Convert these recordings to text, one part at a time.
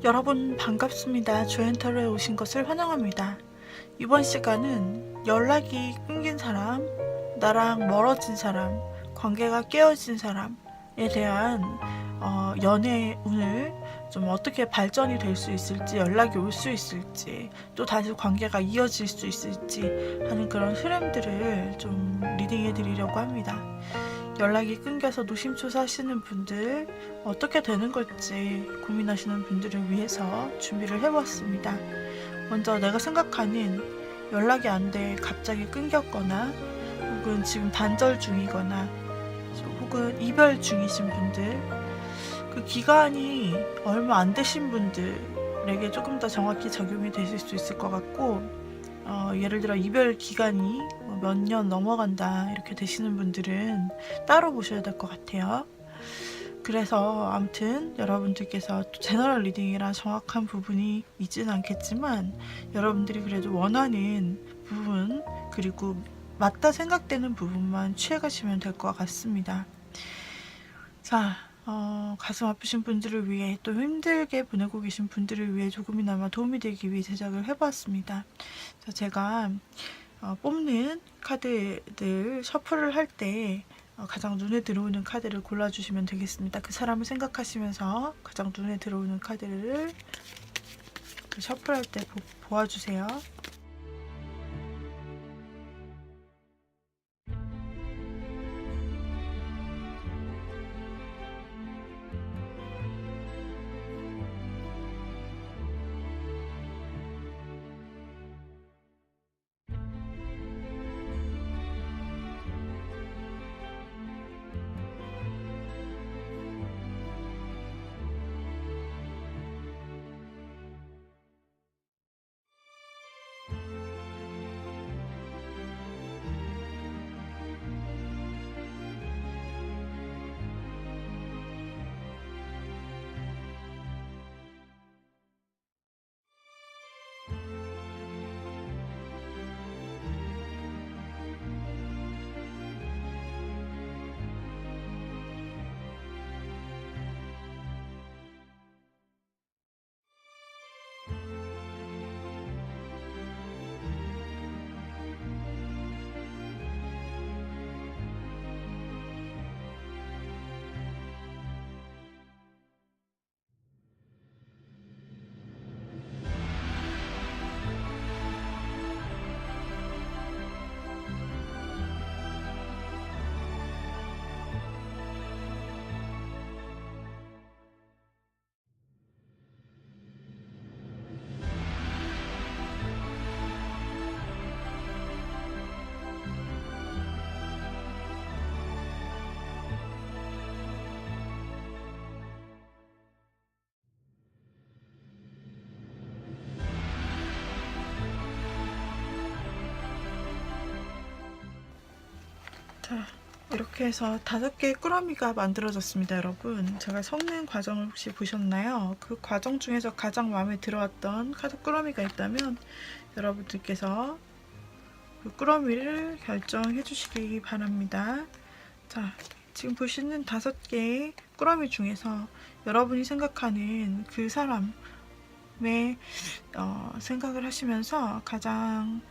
여러분 반갑습니다. 조엔터로에 오신 것을 환영합니다. 이번 시간은 연락이 끊긴 사람, 나랑 멀어진 사람, 관계가 깨어진 사람에 대한 연애 운을 좀 어떻게 발전이 될 수 있을지, 연락이 올 수 있을지, 또 다시 관계가 이어질 수 있을지 하는 그런 흐름들을 좀 리딩해 드리려고 합니다. 연락이 끊겨서 노심초사하시는 분들, 어떻게 되는 걸지 고민하시는 분들을 위해서 준비를 해봤습니다. 먼저 내가 생각하는 연락이 안 돼 갑자기 끊겼거나 혹은 지금 단절 중이거나 혹은 이별 중이신 분들, 그 기간이 얼마 안 되신 분들에게 조금 더 정확히 적용이 되실 수 있을 것 같고, 예를 들어 이별 기간이 몇 년 넘어간다 이렇게 되시는 분들은 따로 보셔야 될 것 같아요. 그래서 아무튼 여러분들께서 또 제너럴 리딩이라 정확한 부분이 있지는 않겠지만, 여러분들이 그래도 원하는 부분 그리고 맞다 생각되는 부분만 취해가시면 될 것 같습니다. 자, 가슴 아프신 분들을 위해, 또 힘들게 보내고 계신 분들을 위해 조금이나마 도움이 되기 위해 제작을 해보았습니다. 자, 제가 뽑는 카드들 셔플을 할 때 가장 눈에 들어오는 카드를 골라주시면 되겠습니다. 그 사람을 생각하시면서 가장 눈에 들어오는 카드를 셔플할 때 보아주세요. 자, 이렇게 해서 5개의 꾸러미가 만들어졌습니다. 여러분, 제가 섞는 과정을 혹시 보셨나요? 그 과정 중에서 가장 마음에 들어왔던 카드 꾸러미가 있다면 여러분들께서 그 꾸러미를 결정해 주시기 바랍니다. 자, 지금 보시는 5개의 꾸러미 중에서 여러분이 생각하는 그 사람의 생각을 하시면서 가장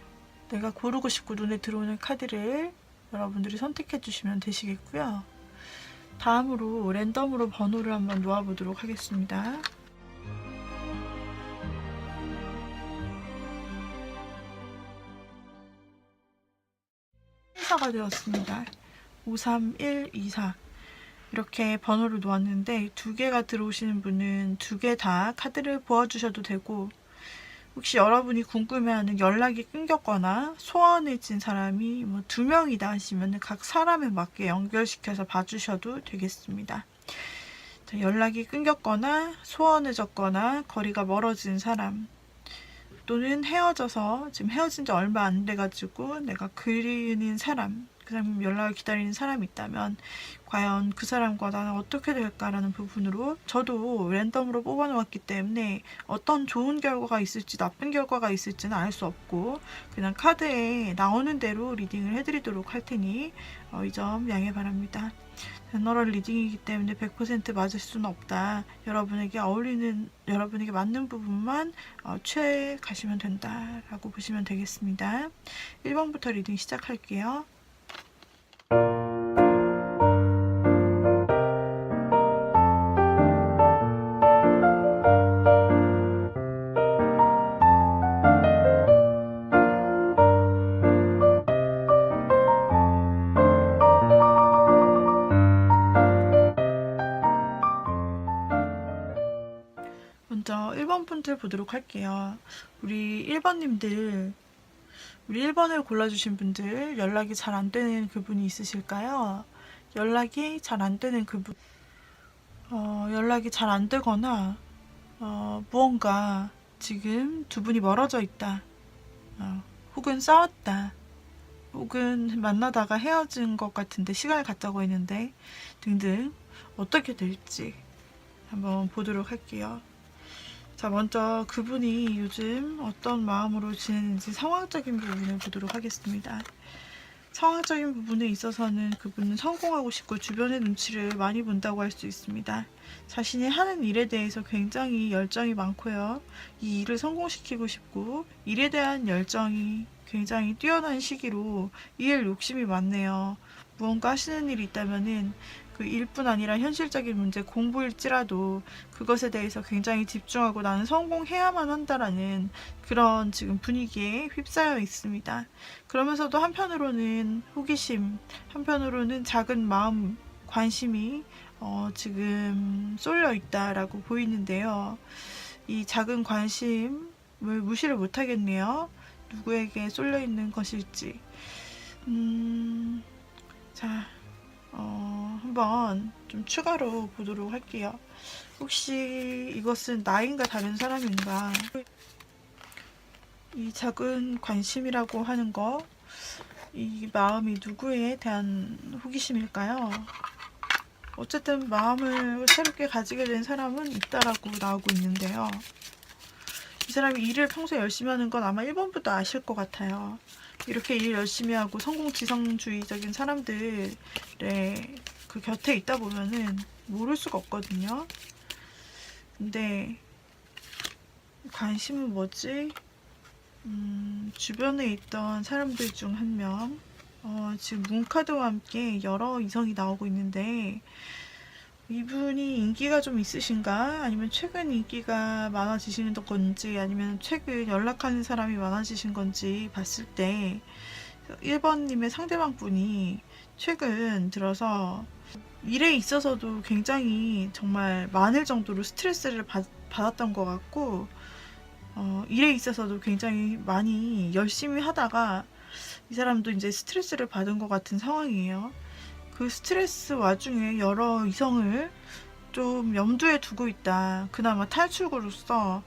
내가 고르고 싶고 눈에 들어오는 카드를 여러분들이 선택해 주시면 되시겠고요. 다음으로 랜덤으로 번호를 한번 놓아보도록 하겠습니다. 순서가 되었습니다. 53124 이렇게 번호를 놓았는데, 2개가 들어오시는 분은 2개 다 카드를 보아주셔도 되고, 혹시 여러분이 궁금해하는 연락이 끊겼거나 소원해진 사람이 2명이다 하시면 각 사람에 맞게 연결시켜서 봐주셔도 되겠습니다. 자, 연락이 끊겼거나 소원해졌거나 거리가 멀어진 사람, 또는 헤어져서 지금 헤어진 지 얼마 안 돼가지고 내가 그리는 사람, 그 사람 연락을 기다리는 사람이 있다면 과연 그 사람과 나는 어떻게 될까라는 부분으로 저도 랜덤으로 뽑아놓았기 때문에 어떤 좋은 결과가 있을지 나쁜 결과가 있을지는 알 수 없고 그냥 카드에 나오는 대로 리딩을 해드리도록 할 테니 이 점 양해 바랍니다. 제너럴 리딩이기 때문에 100% 맞을 수는 없다. 여러분에게 어울리는, 여러분에게 맞는 부분만 취해 가시면 된다라고 보시면 되겠습니다. 1번부터 리딩 시작할게요. 먼저 1번 분들 보도록 할게요. 우리 1번님들, 우리 1번을 골라주신 분들 연락이 잘 안 되는 그분이 있으실까요? 연락이 잘 안 되는 그분, 연락이 잘 안 되거나 무언가 지금 두 분이 멀어져 있다. 혹은 싸웠다. 혹은 만나다가 헤어진 것 같은데 시간을 갖자고 했는데 등등 어떻게 될지 한번 보도록 할게요. 자, 먼저 그분이 요즘 어떤 마음으로 지내는지 상황적인 부분을 보도록 하겠습니다. 상황적인 부분에 있어서는 그분은 성공하고 싶고 주변의 눈치를 많이 본다고 할 수 있습니다. 자신이 하는 일에 대해서 굉장히 열정이 많고요. 이 일을 성공시키고 싶고 일에 대한 열정이 굉장히 뛰어난 시기로 이 일 욕심이 많네요. 무언가 하시는 일이 있다면은 그 일뿐 아니라 현실적인 문제, 공부일지라도 그것에 대해서 굉장히 집중하고 나는 성공해야만 한다라는 그런 지금 분위기에 휩싸여 있습니다. 그러면서도 한편으로는 호기심, 한편으로는 작은 마음, 관심이 지금 쏠려 있다라고 보이는데요. 이 작은 관심을 무시를 못하겠네요. 누구에게 쏠려 있는 것일지. 자, 한번 좀 추가로 보도록 할게요. 혹시 이것은 나인가 다른 사람인가? 이 작은 관심이라고 하는 거, 이 마음이 누구에 대한 호기심일까요? 어쨌든 마음을 새롭게 가지게 된 사람은 있다라고 나오고 있는데요. 이 사람이 일을 평소에 열심히 하는 건 아마 1번부터 아실 것 같아요. 이렇게 일 열심히 하고 성공지성주의적인 사람들의 그 곁에 있다 보면은 모를 수가 없거든요. 근데 관심은 뭐지? 주변에 있던 사람들 중 한 명, 지금 문카드와 함께 여러 이성이 나오고 있는데 이분이 인기가 좀 있으신가? 아니면 최근 인기가 많아지시는 건지 아니면 최근 연락하는 사람이 많아지신 건지 봤을 때 1번님의 상대방 분이 최근 들어서 일에 있어서도 굉장히 정말 많을 정도로 스트레스를 받았던 것 같고 일에 있어서도 굉장히 많이 열심히 하다가 이 사람도 이제 스트레스를 받은 것 같은 상황이에요. 그 스트레스 와중에 여러 이성을 좀 염두에 두고 있다. 그나마 탈출구로서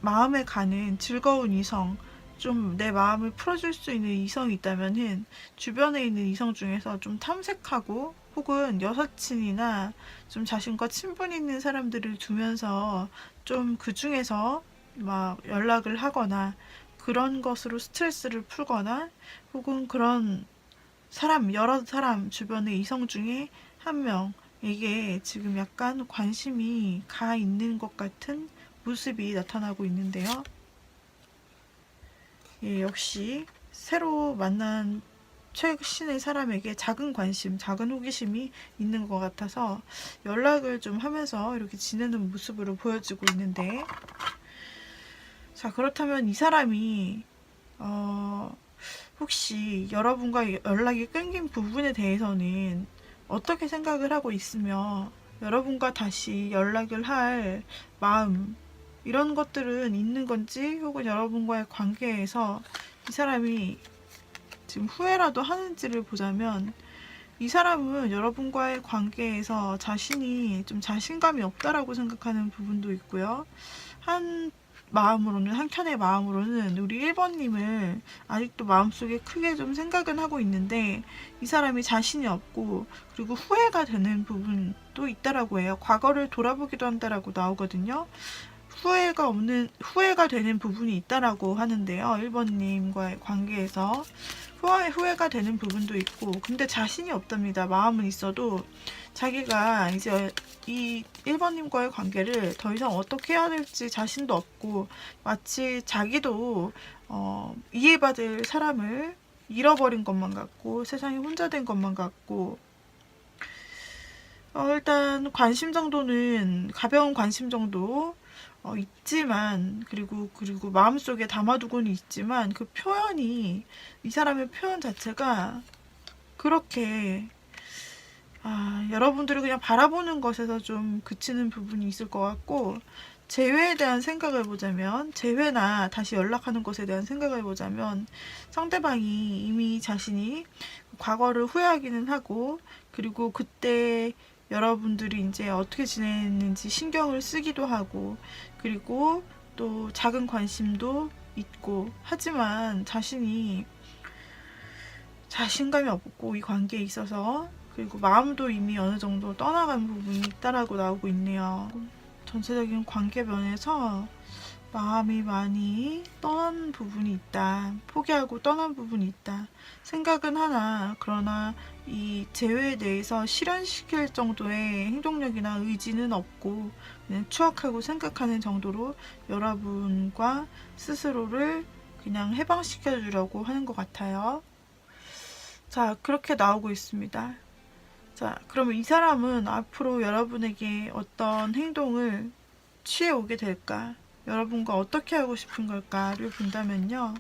마음에 가는 즐거운 이성, 좀 내 마음을 풀어줄 수 있는 이성이 있다면은 주변에 있는 이성 중에서 좀 탐색하고 혹은 여사친이나 좀 자신과 친분 있는 사람들을 두면서 좀 그 중에서 막 연락을 하거나 그런 것으로 스트레스를 풀거나 혹은 그런 사람, 여러 사람 주변의 이성 중에 한 명에게 지금 약간 관심이 가 있는 것 같은 모습이 나타나고 있는데요. 예, 역시 새로 만난 최신의 사람에게 작은 관심, 작은 호기심이 있는 것 같아서 연락을 좀 하면서 이렇게 지내는 모습으로 보여지고 있는데, 자, 그렇다면 이 사람이 혹시 여러분과 연락이 끊긴 부분에 대해서는 어떻게 생각을 하고 있으며 여러분과 다시 연락을 할 마음 이런 것들은 있는 건지 혹은 여러분과의 관계에서 이 사람이 지금 후회라도 하는지를 보자면 이 사람은 여러분과의 관계에서 자신이 좀 자신감이 없다라고 생각하는 부분도 있고요. 마음으로는, 한켠의 마음으로는 우리 1번님을 아직도 마음속에 크게 좀 생각은 하고 있는데, 이 사람이 자신이 없고 그리고 후회가 되는 부분도 있다라고 해요. 과거를 돌아보기도 한다라고 나오거든요. 후회가 되는 부분이 있다라고 하는데요. 1번님과의 관계에서 후회가 되는 부분도 있고, 근데 자신이 없답니다. 마음은 있어도 자기가 이제 이 1번님과의 관계를 더 이상 어떻게 해야 될지 자신도 없고, 마치 자기도 이해받을 사람을 잃어버린 것만 같고, 세상에 혼자 된 것만 같고, 일단 관심 정도는, 가벼운 관심 정도 있지만, 그리고 마음속에 담아두고는 있지만, 그 표현이, 이 사람의 표현 자체가 그렇게 여러분들이 그냥 바라보는 것에서 좀 그치는 부분이 있을 것 같고, 재회에 대한 생각을 보자면, 재회나 다시 연락하는 것에 대한 생각을 보자면, 상대방이 이미 자신이 과거를 후회하기는 하고, 그리고 그때 여러분들이 이제 어떻게 지냈는지 신경을 쓰기도 하고, 그리고 또 작은 관심도 있고, 하지만 자신이 자신감이 없고 이 관계에 있어서, 그리고 마음도 이미 어느 정도 떠나간 부분이 있다라고 나오고 있네요. 전체적인 관계 면에서 마음이 많이 떠난 부분이 있다. 포기하고 떠난 부분이 있다. 생각은 하나, 그러나 이 재회에 대해서 실현시킬 정도의 행동력이나 의지는 없고, 그냥 추억하고 생각하는 정도로 여러분과 스스로를 그냥 해방시켜 주려고 하는 것 같아요. 자, 그렇게 나오고 있습니다. 자, 그러면 이 사람은 앞으로 여러분에게 어떤 행동을 취해 오게 될까? 여러분과 어떻게 하고 싶은 걸까를 본다면요.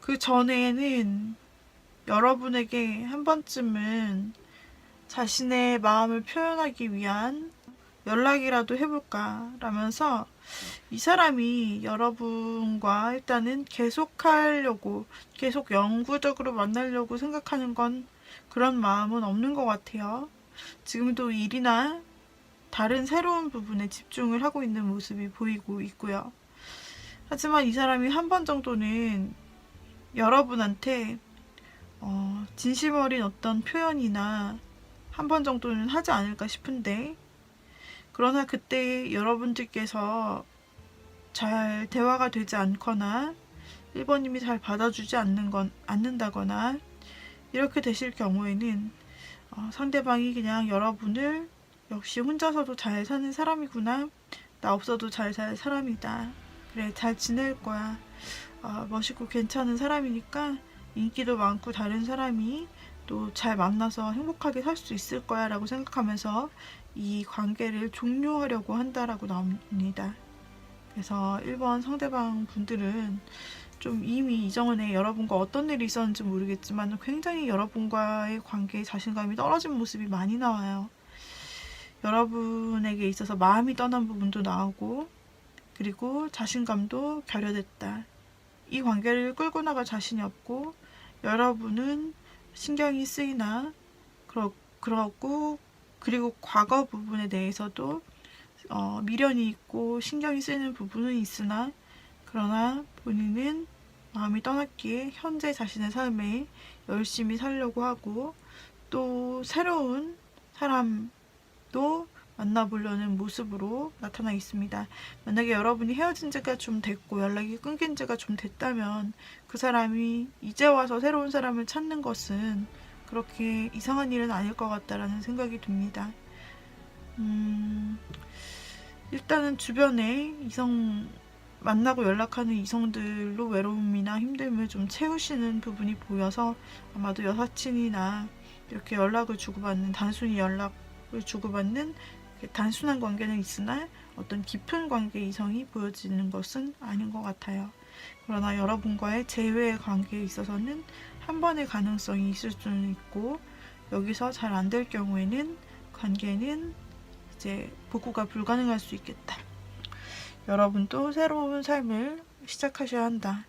그 전에는 여러분에게 한 번쯤은 자신의 마음을 표현하기 위한 연락이라도 해볼까 라면서, 이 사람이 여러분과 일단은 계속하려고, 계속 영구적으로 만나려고 생각하는 건, 그런 마음은 없는 것 같아요. 지금도 일이나 다른 새로운 부분에 집중을 하고 있는 모습이 보이고 있고요. 하지만 이 사람이 한 번 정도는 여러분한테 진심 어린 어떤 표현이나 한 번 정도는 하지 않을까 싶은데, 그러나 그때 여러분들께서 잘 대화가 되지 않거나 1번님이 잘 받아주지 않는다거나 이렇게 되실 경우에는 상대방이 그냥 여러분을, 역시 혼자서도 잘 사는 사람이구나, 나 없어도 잘 살 사람이다, 그래 잘 지낼 거야, 멋있고 괜찮은 사람이니까 인기도 많고 다른 사람이 또 잘 만나서 행복하게 살 수 있을 거야 라고 생각하면서 이 관계를 종료하려고 한다라고 나옵니다. 그래서 1번 상대방 분들은 좀 이미 이전에 여러분과 어떤 일이 있었는지 모르겠지만 굉장히 여러분과의 관계에 자신감이 떨어진 모습이 많이 나와요. 여러분에게 있어서 마음이 떠난 부분도 나오고, 그리고 자신감도 결여됐다. 이 관계를 끌고 나갈 자신이 없고, 여러분은 신경이 쓰이나 그렇고, 그리고 과거 부분에 대해서도 미련이 있고 신경이 쓰이는 부분은 있으나, 그러나 본인은 마음이 떠났기에 현재 자신의 삶에 열심히 살려고 하고, 또 새로운 사람도 만나보려는 모습으로 나타나 있습니다. 만약에 여러분이 헤어진 지가 좀 됐고 연락이 끊긴 지가 좀 됐다면, 그 사람이 이제 와서 새로운 사람을 찾는 것은 그렇게 이상한 일은 아닐 것 같다라는 생각이 듭니다. 일단은 주변에 만나고 연락하는 이성들로 외로움이나 힘듦을 좀 채우시는 부분이 보여서, 아마도 여사친이나 이렇게 연락을 주고받는, 단순히 연락을 주고받는 단순한 관계는 있으나 어떤 깊은 관계 이성이 보여지는 것은 아닌 것 같아요. 그러나 여러분과의 재회의 관계에 있어서는 한 번의 가능성이 있을 수는 있고, 여기서 잘 안 될 경우에는 관계는 이제 복구가 불가능할 수 있겠다. 여러분도 새로운 삶을 시작하셔야 한다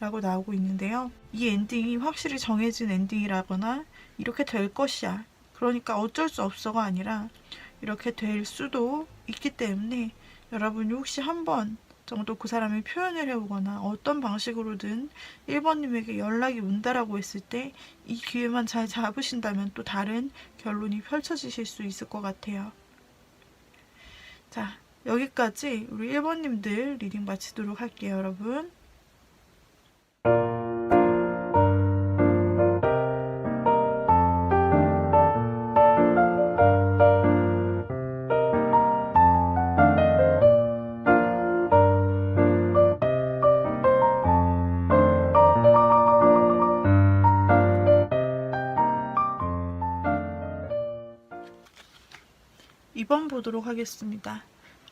라고 나오고 있는데요. 이 엔딩이 확실히 정해진 엔딩이라거나 이렇게 될 것이야, 그러니까 어쩔 수 없어가 아니라, 이렇게 될 수도 있기 때문에 여러분이 혹시 한번 정도 그 사람이 표현을 해보거나 어떤 방식으로든 1번님에게 연락이 온다라고 했을 때 이 기회만 잘 잡으신다면 또 다른 결론이 펼쳐지실 수 있을 것 같아요. 자, 여기까지 우리 1번님들 리딩 마치도록 할게요, 여러분. 2번 보도록 하겠습니다.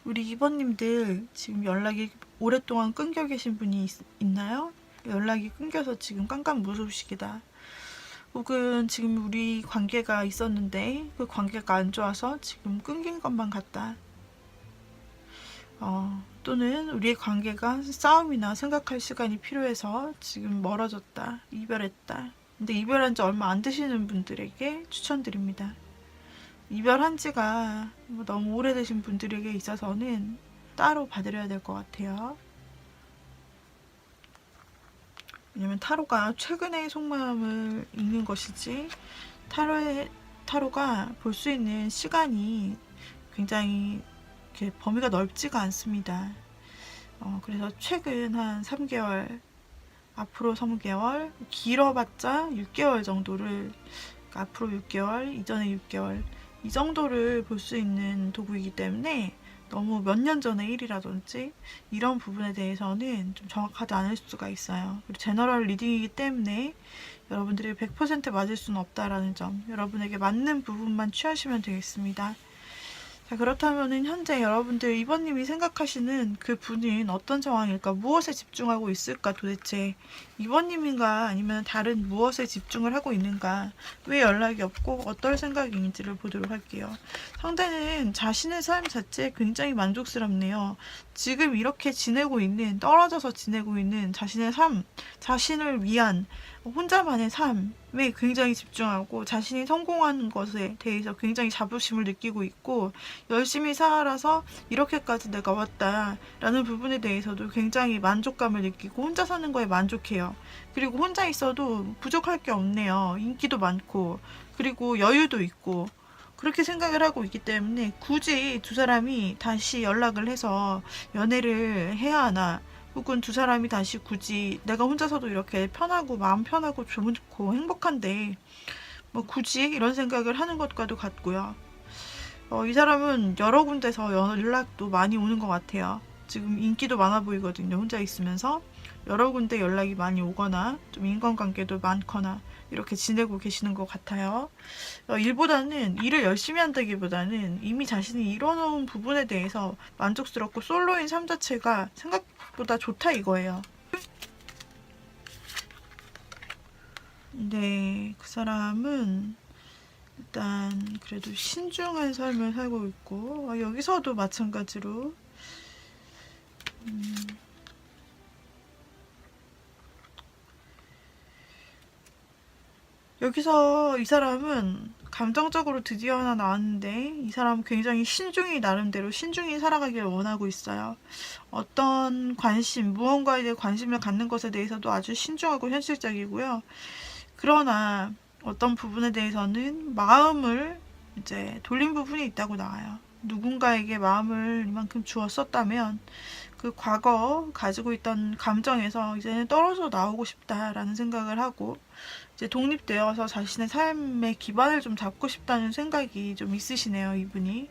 우리 2번님들 지금 연락이 오랫동안 끊겨 계신 분이 있나요? 연락이 끊겨서 지금 깜깜 무소식이다. 혹은 지금 우리 관계가 있었는데 그 관계가 안 좋아서 지금 끊긴 것만 같다. 또는 우리의 관계가 싸움이나 생각할 시간이 필요해서 지금 멀어졌다. 이별했다. 근데 이별한 지 얼마 안 되시는 분들에게 추천드립니다. 이별한 지가 너무 오래되신 분들에게 있어서는 따로 봐드려야 될 것 같아요. 왜냐면 타로가 최근의 속마음을 읽는 것이지 타로가 볼 수 있는 시간이 굉장히 이렇게 범위가 넓지가 않습니다. 그래서 최근 한 3개월, 앞으로 3개월, 길어봤자 6개월 정도를, 그러니까 앞으로 6개월, 이전에 6개월 이 정도를 볼 수 있는 도구이기 때문에 너무 몇 년 전의 일이라든지 이런 부분에 대해서는 좀 정확하지 않을 수가 있어요. 그리고 제너럴 리딩이기 때문에 여러분들이 100% 맞을 수는 없다라는 점, 여러분에게 맞는 부분만 취하시면 되겠습니다. 자, 그렇다면은 현재 여러분들 2번님이 생각하시는 그 분은 어떤 상황일까? 무엇에 집중하고 있을까 도대체? 2번님인가 아니면 다른 무엇에 집중을 하고 있는가? 왜 연락이 없고 어떨 생각인지를 보도록 할게요. 상대는 자신의 삶 자체에 굉장히 만족스럽네요. 지금 이렇게 지내고 있는, 떨어져서 지내고 있는 자신의 삶, 자신을 위한 혼자만의 삶에 굉장히 집중하고 자신이 성공하는 것에 대해서 굉장히 자부심을 느끼고 있고 열심히 살아서 이렇게까지 내가 왔다라는 부분에 대해서도 굉장히 만족감을 느끼고 혼자 사는 거에 만족해요. 그리고 혼자 있어도 부족할 게 없네요. 인기도 많고 그리고 여유도 있고 그렇게 생각을 하고 있기 때문에 굳이 두 사람이 다시 연락을 해서 연애를 해야 하나 혹은 두 사람이 다시 굳이 내가 혼자서도 이렇게 편하고 마음 편하고 좋고 행복한데 뭐 굳이 이런 생각을 하는 것과도 같고요. 이 사람은 여러 군데서 연락도 많이 오는 것 같아요. 지금 인기도 많아 보이거든요. 혼자 있으면서 여러 군데 연락이 많이 오거나 좀 인간관계도 많거나 이렇게 지내고 계시는 것 같아요. 일을 열심히 한다기보다는 이미 자신이 이뤄놓은 부분에 대해서 만족스럽고 솔로인 삶 자체가 생각보다 좋다 이거예요. 네, 그 사람은 일단 그래도 신중한 삶을 살고 있고 여기서도 마찬가지로 여기서 이 사람은 감정적으로 드디어 하나 나왔는데 이 사람은 굉장히 신중히 나름대로 신중히 살아가길 원하고 있어요. 어떤 관심, 무언가에 대해 관심을 갖는 것에 대해서도 아주 신중하고 현실적이고요. 그러나 어떤 부분에 대해서는 마음을 이제 돌린 부분이 있다고 나와요. 누군가에게 마음을 이만큼 주었었다면 그 과거 가지고 있던 감정에서 이제는 떨어져 나오고 싶다라는 생각을 하고 이제 독립되어서 자신의 삶의 기반을 좀 잡고 싶다는 생각이 좀 있으시네요, 이분이.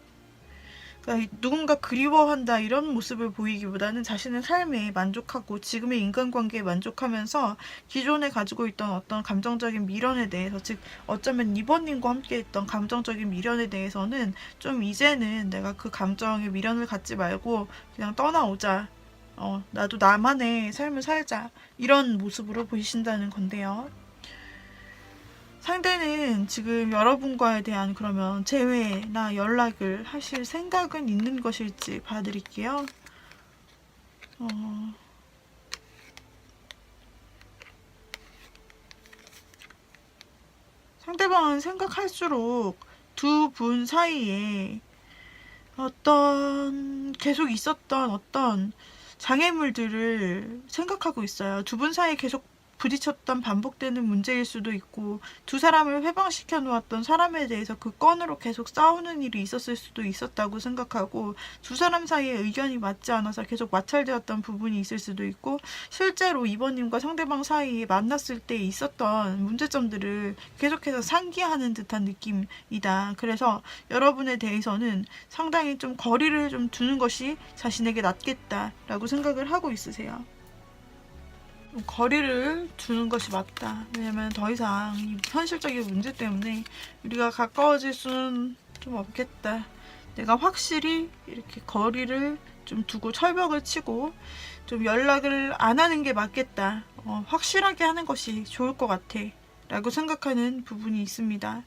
그러니까 누군가 그리워한다 이런 모습을 보이기보다는 자신의 삶에 만족하고 지금의 인간관계에 만족하면서 기존에 가지고 있던 어떤 감정적인 미련에 대해서 즉 어쩌면 이번님과 함께 했던 감정적인 미련에 대해서는 좀 이제는 내가 그 감정의 미련을 갖지 말고 그냥 떠나오자. 나도 나만의 삶을 살자. 이런 모습으로 보이신다는 건데요. 상대는 지금 여러분과에 대한 그러면 재회나 연락을 하실 생각은 있는 것일지 봐드릴게요. 상대방은 생각할수록 두 분 사이에 어떤 계속 있었던 어떤 장애물들을 생각하고 있어요. 두 분 사이에 계속 부딪혔던 반복되는 문제일 수도 있고, 두 사람을 회방시켜 놓았던 사람에 대해서 그 건으로 계속 싸우는 일이 있었을 수도 있었다고 생각하고, 두 사람 사이에 의견이 맞지 않아서 계속 마찰되었던 부분이 있을 수도 있고, 실제로 이번님과 상대방 사이에 만났을 때 있었던 문제점들을 계속해서 상기하는 듯한 느낌이다. 그래서 여러분에 대해서는 상당히 좀 거리를 좀 두는 것이 자신에게 낫겠다라고 생각을 하고 있으세요. 거리를 두는 것이 맞다. 왜냐면 더 이상 이 현실적인 문제 때문에 우리가 가까워질 수는 좀 없겠다. 내가 확실히 이렇게 거리를 좀 두고 철벽을 치고 좀 연락을 안 하는 게 맞겠다. 확실하게 하는 것이 좋을 것 같아. 라고 생각하는 부분이 있습니다.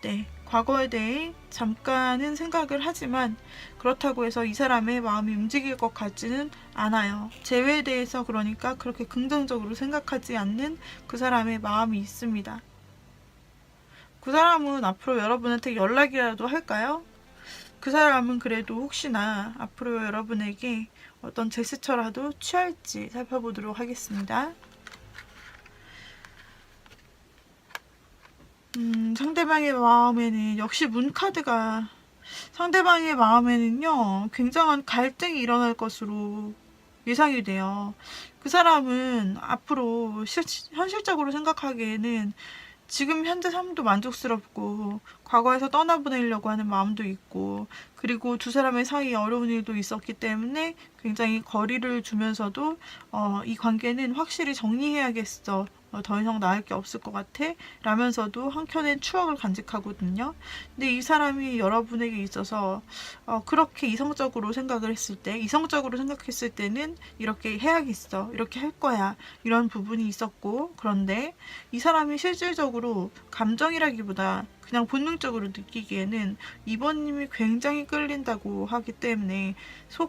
네, 과거에 대해 잠깐은 생각을 하지만 그렇다고 해서 이 사람의 마음이 움직일 것 같지는 않아요. 재회에 대해서 그러니까 그렇게 긍정적으로 생각하지 않는 그 사람의 마음이 있습니다. 그 사람은 앞으로 여러분한테 연락이라도 할까요? 그 사람은 그래도 혹시나 앞으로 여러분에게 어떤 제스처라도 취할지 살펴보도록 하겠습니다. 상대방의 마음에는 역시 문카드가 상대방의 마음에는요 굉장한 갈등이 일어날 것으로 예상이 돼요. 그 사람은 앞으로 현실적으로 생각하기에는 지금 현재 삶도 만족스럽고 과거에서 떠나보내려고 하는 마음도 있고, 그리고 두 사람의 사이에 어려운 일도 있었기 때문에 굉장히 거리를 두면서도 이 관계는 확실히 정리해야겠어, 더 이상 나을 게 없을 것 같아 라면서도 한켠엔 추억을 간직하거든요. 근데 이 사람이 여러분에게 있어서 그렇게 이성적으로 생각했을 때는 이렇게 해야겠어, 이렇게 할 거야, 이런 부분이 있었고, 그런데 이 사람이 실질적으로 감정이라기보다 그냥 본능적으로 느끼기에는 이번님이 굉장히 끌린다고 하기 때문에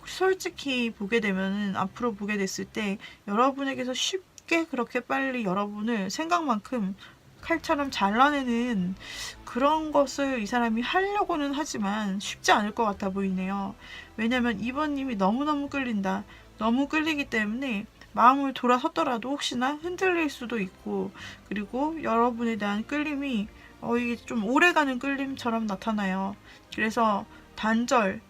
솔직히 보게 되면은 앞으로 보게 됐을 때 여러분에게서 쉽게 그렇게 빨리 여러분을 생각만큼 칼처럼 잘라내는 그런 것을 이 사람이 하려고는 하지만 쉽지 않을 것 같아 보이네요. 왜냐면 이번님이 너무너무 끌린다. 너무 끌리기 때문에 마음을 돌아섰더라도 혹시나 흔들릴 수도 있고, 그리고 여러분에 대한 끌림이 이게 좀 오래가는 끌림처럼 나타나요. 그래서 단절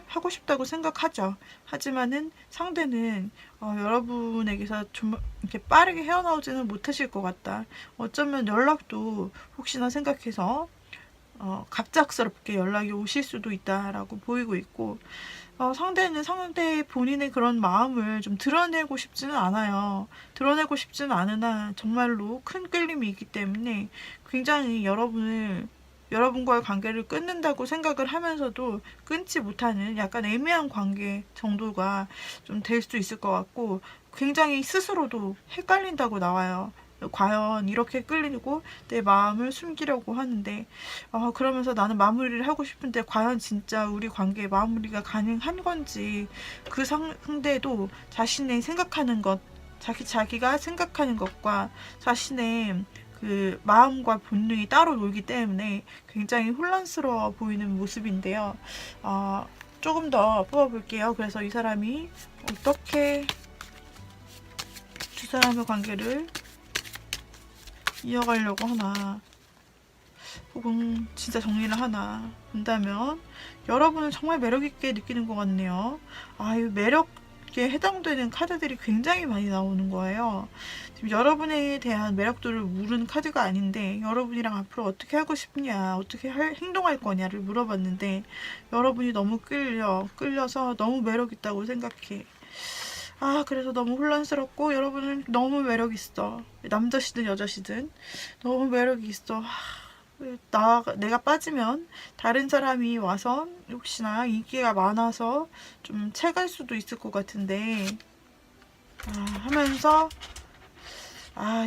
하고 싶다고 생각하죠. 하지만은 상대는 여러분에게서 좀 이렇게 빠르게 헤어나오지는 못하실 것 같다. 어쩌면 연락도 혹시나 생각해서 갑작스럽게 연락이 오실 수도 있다라고 보이고 있고, 상대는 상대 본인의 그런 마음을 좀 드러내고 싶지는 않아요. 드러내고 싶지는 않으나 정말로 큰 끌림이 있기 때문에 굉장히 여러분과의 관계를 끊는다고 생각을 하면서도 끊지 못하는 약간 애매한 관계 정도가 좀 될 수 있을 것 같고, 굉장히 스스로도 헷갈린다고 나와요. 과연 이렇게 끌리고 내 마음을 숨기려고 하는데 그러면서 나는 마무리를 하고 싶은데 과연 진짜 우리 관계의 마무리가 가능한 건지, 그 상대도 자신의 생각하는 것, 자기가 생각하는 것과 자신의 그 마음과 본능이 따로 놀기 때문에 굉장히 혼란스러워 보이는 모습인데요. 조금 더 뽑아볼게요. 그래서 이 사람이 어떻게 두 사람의 관계를 이어가려고 하나, 혹은 진짜 정리를 하나 본다면 여러분은 정말 매력있게 느끼는 것 같네요. 이 매력에 해당되는 카드들이 굉장히 많이 나오는 거예요. 지금 여러분에 대한 매력도를 물은 카드가 아닌데, 여러분이랑 앞으로 어떻게 하고 싶냐, 어떻게 행동할 거냐를 물어봤는데, 여러분이 너무 끌려서 너무 매력있다고 생각해. 그래서 너무 혼란스럽고, 여러분은 너무 매력있어. 남자시든 여자시든 너무 매력이 있어. 내가 빠지면 다른 사람이 와서 혹시나 인기가 많아서 좀 채갈 수도 있을 것 같은데, 하면서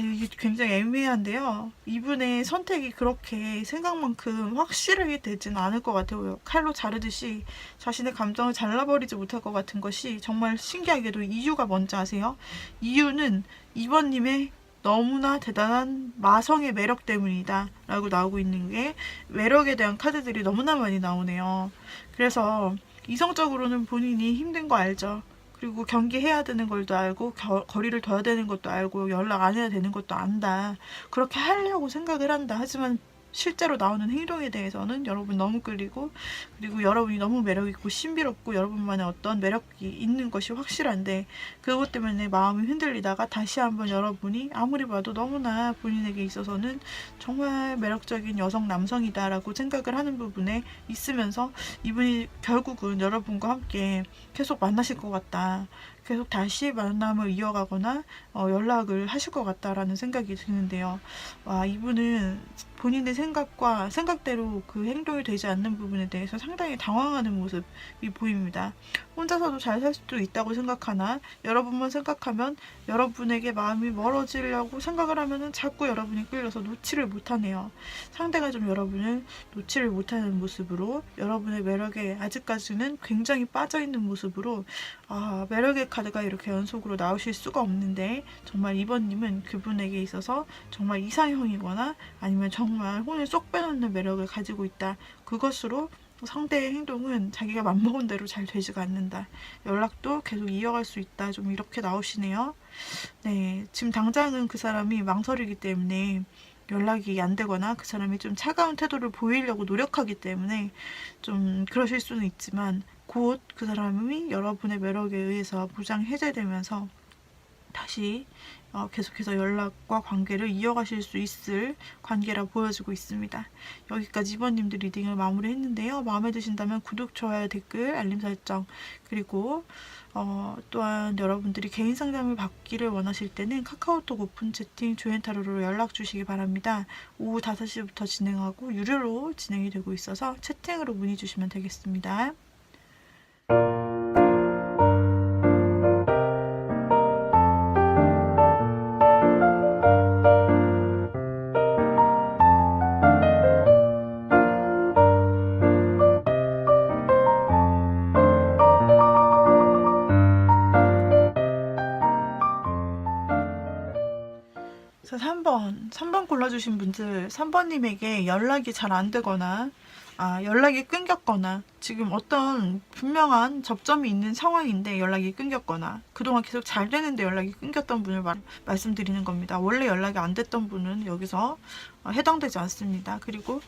이게 굉장히 애매한데요. 이분의 선택이 그렇게 생각만큼 확실하게 되진 않을 것 같아요. 칼로 자르듯이 자신의 감정을 잘라버리지 못할 것 같은 것이 정말 신기하게도 이유가 뭔지 아세요? 이유는 2번님의 너무나 대단한 마성의 매력 때문이다 라고 나오고 있는 게, 매력에 대한 카드들이 너무나 많이 나오네요. 그래서 이성적으로는 본인이 힘든 거 알죠. 그리고 경계해야 되는 걸도 알고, 거리를 둬야 되는 것도 알고, 연락 안 해야 되는 것도 안다. 그렇게 하려고 생각을 한다. 하지만 실제로 나오는 행동에 대해서는 여러분 너무 끌리고, 그리고 여러분이 너무 매력있고 신비롭고 여러분만의 어떤 매력이 있는 것이 확실한데, 그것 때문에 마음이 흔들리다가 다시 한번 여러분이 아무리 봐도 너무나 본인에게 있어서는 정말 매력적인 여성 남성이다 라고 생각을 하는 부분에 있으면서, 이분이 결국은 여러분과 함께 계속 만나실 것 같다, 계속 다시 만남을 이어가거나 연락을 하실 것 같다라는 생각이 드는데요. 와, 이분은 본인의 생각과 생각대로 그 행동이 되지 않는 부분에 대해서 상당히 당황하는 모습이 보입니다. 혼자서도 잘 살 수도 있다고 생각하나, 여러분만 생각하면 여러분에게 마음이 멀어지려고 생각을 하면은 자꾸 여러분이 끌려서 놓지를 못하네요. 상대가 좀 여러분을 놓지를 못하는 모습으로, 여러분의 매력에 아직까지는 굉장히 빠져있는 모습으로, 매력의 카드가 이렇게 연속으로 나오실 수가 없는데, 정말 이번님은 그분에게 있어서 정말 이상형이거나 아니면 정말 혼을 쏙 빼놓는 매력을 가지고 있다. 그것으로 상대의 행동은 자기가 맘먹은 대로 잘 되지가 않는다. 연락도 계속 이어갈 수 있다. 좀 이렇게 나오시네요. 네, 지금 당장은 그 사람이 망설이기 때문에 연락이 안 되거나, 그 사람이 좀 차가운 태도를 보이려고 노력하기 때문에 좀 그러실 수는 있지만, 곧 그 사람이 여러분의 매력에 의해서 무장 해제되면서 다시 계속해서 연락과 관계를 이어가실 수 있을 관계라 보여지고 있습니다. 여기까지 이번님들 리딩을 마무리했는데요. 마음에 드신다면 구독, 좋아요, 댓글, 알림 설정, 그리고 또한 여러분들이 개인 상담을 받기를 원하실 때는 카카오톡 오픈 채팅 조앤타로로 연락 주시기 바랍니다. 오후 5시부터 진행하고 유료로 진행이 되고 있어서 채팅으로 문의 주시면 되겠습니다. 자, 3번 골라주신 분들, 3번님에게 연락이 잘 안 되거나, 연락이 끊겼거나, 지금 어떤 분명한 접점이 있는 상황인데 연락이 끊겼거나, 그동안 계속 잘 되는데 연락이 끊겼던 분을 말씀드리는 겁니다. 원래 연락이 안 됐던 분은 여기서 해당되지 않습니다. 그리고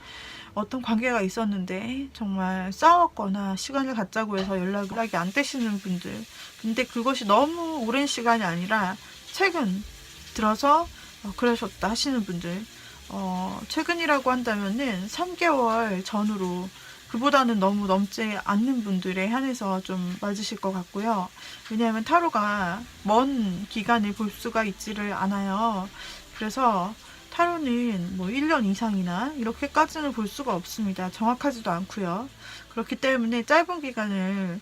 어떤 관계가 있었는데 정말 싸웠거나 시간을 갖자고 해서 연락이 안 되시는 분들, 근데 그것이 너무 오랜 시간이 아니라 최근 들어서 그러셨다 하시는 분들, 최근이라고 한다면은 3개월 전으로, 그보다는 너무 넘지 않는 분들에 한해서 좀 맞으실 것 같고요. 왜냐하면 타로가 먼 기간을 볼 수가 있지를 않아요. 그래서 타로는 뭐 1년 이상이나 이렇게까지는 볼 수가 없습니다. 정확하지도 않고요. 그렇기 때문에 짧은 기간을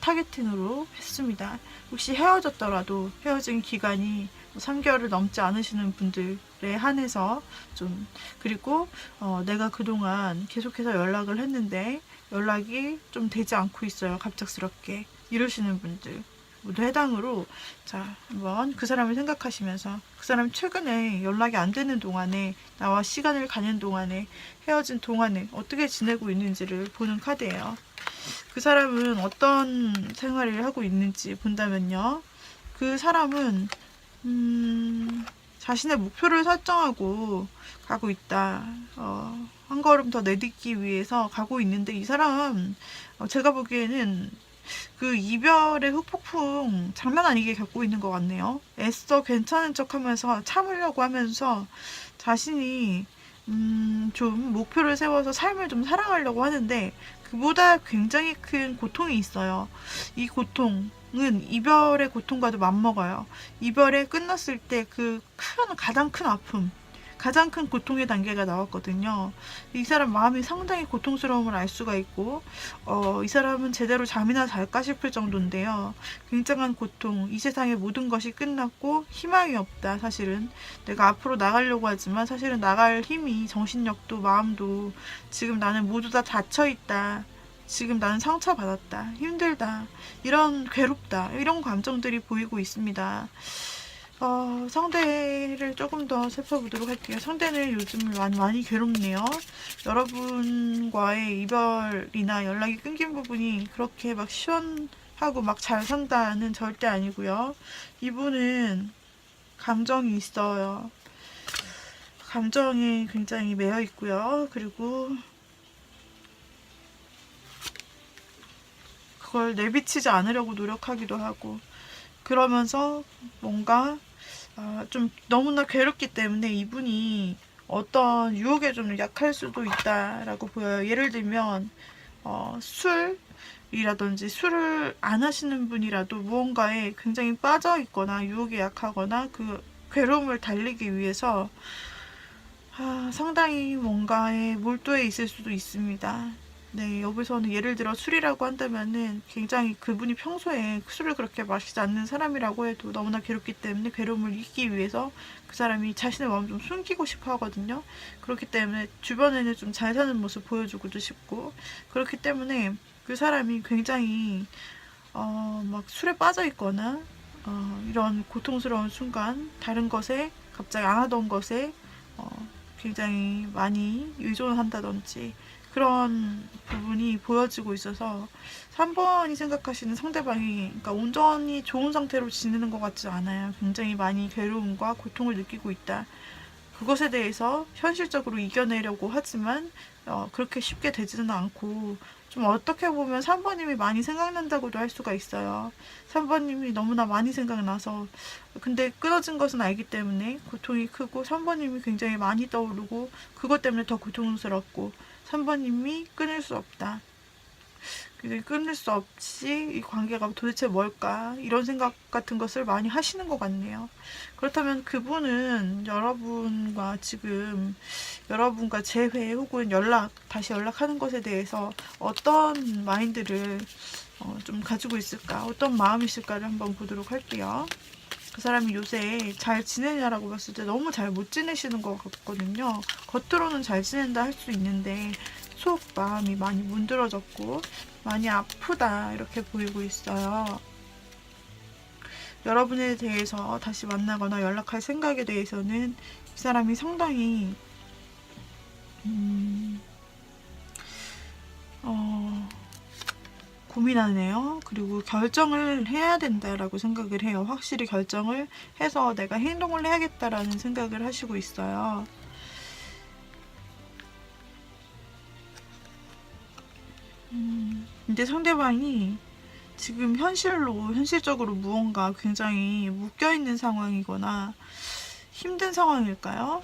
타겟팅으로 했습니다. 혹시 헤어졌더라도 헤어진 기간이 3개월을 넘지 않으시는 분들에 한해서 좀, 그리고 내가 그동안 계속해서 연락을 했는데 연락이 좀 되지 않고 있어요, 갑작스럽게, 이러시는 분들 모두 해당으로, 자, 한번 그 사람을 생각하시면서 그 사람이 최근에 연락이 안 되는 동안에, 나와 시간을 가는 동안에, 헤어진 동안에 어떻게 지내고 있는지를 보는 카드예요. 그 사람은 어떤 생활을 하고 있는지 본다면요, 그 사람은 자신의 목표를 설정하고 가고 있다. 한 걸음 더 내딛기 위해서 가고 있는데, 이 사람 제가 보기에는 그 이별의 흑폭풍 장난 아니게 겪고 있는 것 같네요. 애써 괜찮은 척하면서 참으려고 하면서 자신이 좀 목표를 세워서 삶을 좀 살아가려고 하는데, 그보다 굉장히 큰 고통이 있어요. 이 고통은 이별의 고통과도 맞먹어요. 이별에 끝났을 때 그 가장 큰 아픔, 가장 큰 고통의 단계가 나왔거든요. 이 사람 마음이 상당히 고통스러움을 알 수가 있고, 이 사람은 제대로 잠이나 잘까 싶을 정도인데요. 굉장한 고통, 이 세상의 모든 것이 끝났고 희망이 없다. 사실은 내가 앞으로 나가려고 하지만 사실은 나갈 힘이, 정신력도 마음도, 지금 나는 모두 다 닫혀있다, 지금 나는 상처받았다, 힘들다, 이런 괴롭다, 이런 감정들이 보이고 있습니다. 상대를 조금 더 살펴보도록 할게요. 상대는 요즘 많이 괴롭네요. 여러분과의 이별이나 연락이 끊긴 부분이 그렇게 막 시원하고 막 잘 산다는 절대 아니고요. 이분은 감정이 있어요. 감정이 굉장히 매여 있고요. 그리고 그걸 내비치지 않으려고 노력하기도 하고, 그러면서 뭔가 좀 너무나 괴롭기 때문에 이분이 어떤 유혹에 좀 약할 수도 있다라고 보여요. 예를 들면 술이라든지, 술을 안 하시는 분이라도 무언가에 굉장히 빠져 있거나 유혹에 약하거나 그 괴로움을 달리기 위해서 상당히 뭔가에 몰두해 있을 수도 있습니다. 네, 여기서는 예를 들어 술이라고 한다면은 굉장히 그분이 평소에 술을 그렇게 마시지 않는 사람이라고 해도 너무나 괴롭기 때문에 괴로움을 잊기 위해서 그 사람이 자신의 마음을 좀 숨기고 싶어 하거든요. 그렇기 때문에 주변에는 좀 잘 사는 모습 보여주고도 싶고, 그렇기 때문에 그 사람이 굉장히 막 술에 빠져 있거나 이런 고통스러운 순간 다른 것에, 갑자기 안 하던 것에 굉장히 많이 의존한다든지 그런 부분이 보여지고 있어서 3번이 생각하시는 상대방이, 그러니까 온전히 좋은 상태로 지내는 것 같지 않아요. 굉장히 많이 괴로움과 고통을 느끼고 있다. 그것에 대해서 현실적으로 이겨내려고 하지만 그렇게 쉽게 되지는 않고, 좀 어떻게 보면 3번님이 많이 생각난다고도 할 수가 있어요. 3번님이 너무나 많이 생각나서, 근데 끊어진 것은 알기 때문에 고통이 크고, 3번님이 굉장히 많이 떠오르고 그것 때문에 더 고통스럽고, 3번님이 끊을 수 없다. 끊을 수 없이 이 관계가 도대체 뭘까, 이런 생각 같은 것을 많이 하시는 것 같네요. 그렇다면 그분은 여러분과 재회 혹은 다시 연락하는 것에 대해서 어떤 마인드를 좀 가지고 있을까, 어떤 마음이 있을까를 한번 보도록 할게요. 그 사람이 요새 잘 지내냐라고 봤을 때 너무 잘 못 지내시는 것 같거든요. 겉으로는 잘 지낸다 할 수 있는데 속 마음이 많이 문드러졌고 많이 아프다, 이렇게 보이고 있어요. 여러분에 대해서 다시 만나거나 연락할 생각에 대해서는 이 사람이 상당히 고민하네요. 그리고 결정을 해야 된다라고 생각을 해요. 확실히 결정을 해서 내가 행동을 해야겠다라는 생각을 하시고 있어요. 근데 상대방이 지금 현실적으로 무언가 굉장히 묶여있는 상황이거나 힘든 상황일까요?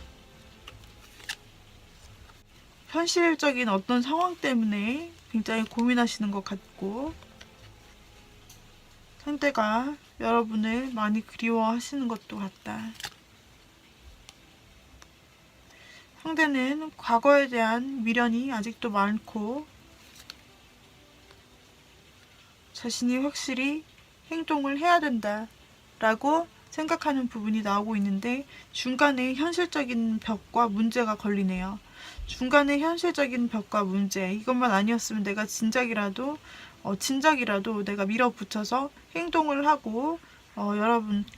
현실적인 어떤 상황 때문에 굉장히 고민하시는 것 같고, 상대가 여러분을 많이 그리워하시는 것도 같다. 상대는 과거에 대한 미련이 아직도 많고 자신이 확실히 행동을 해야 된다 라고 생각하는 부분이 나오고 있는데, 중간에 현실적인 벽과 문제가 걸리네요. 중간에 현실적인 벽과 문제, 이것만 아니었으면 내가 진작이라도 내가 밀어붙여서 행동을 하고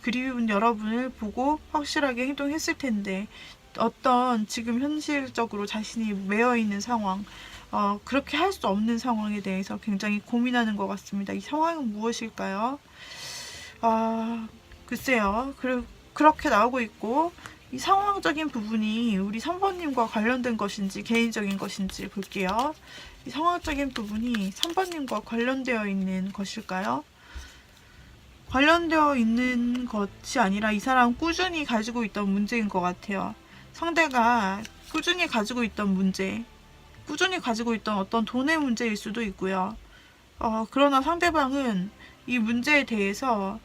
그리운 여러분을 보고 확실하게 행동했을 텐데, 어떤 지금 현실적으로 자신이 매여 있는 상황, 그렇게 할 수 없는 상황에 대해서 굉장히 고민하는 것 같습니다. 이 상황은 무엇일까요? 글쎄요. 그렇게 나오고 있고, 이 상황적인 부분이 우리 3번님과 관련된 것인지 개인적인 것인지 볼게요. 이 상황적인 부분이 3번님과 관련되어 있는 것일까요? 관련되어 있는 것이 아니라 이 사람 꾸준히 가지고 있던 문제인 것 같아요. 상대가 꾸준히 가지고 있던 문제, 꾸준히 가지고 있던 어떤 돈의 문제일 수도 있고요. 그러나 상대방은 이 문제에 대해서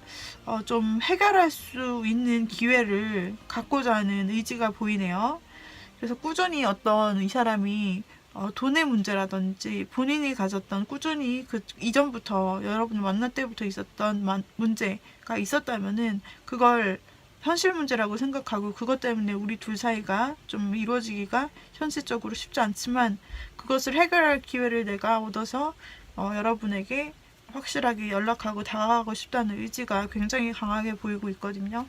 좀 해결할 수 있는 기회를 갖고자 하는 의지가 보이네요. 그래서 꾸준히 이 사람이 돈의 문제라든지 본인이 가졌던 꾸준히 그 이전부터 여러분을 만날 때부터 있었던 문제가 있었다면은 그걸 현실 문제라고 생각하고, 그것 때문에 우리 둘 사이가 좀 이루어지기가 현실적으로 쉽지 않지만 그것을 해결할 기회를 내가 얻어서 여러분에게 확실하게 연락하고 다가가고 싶다는 의지가 굉장히 강하게 보이고 있거든요.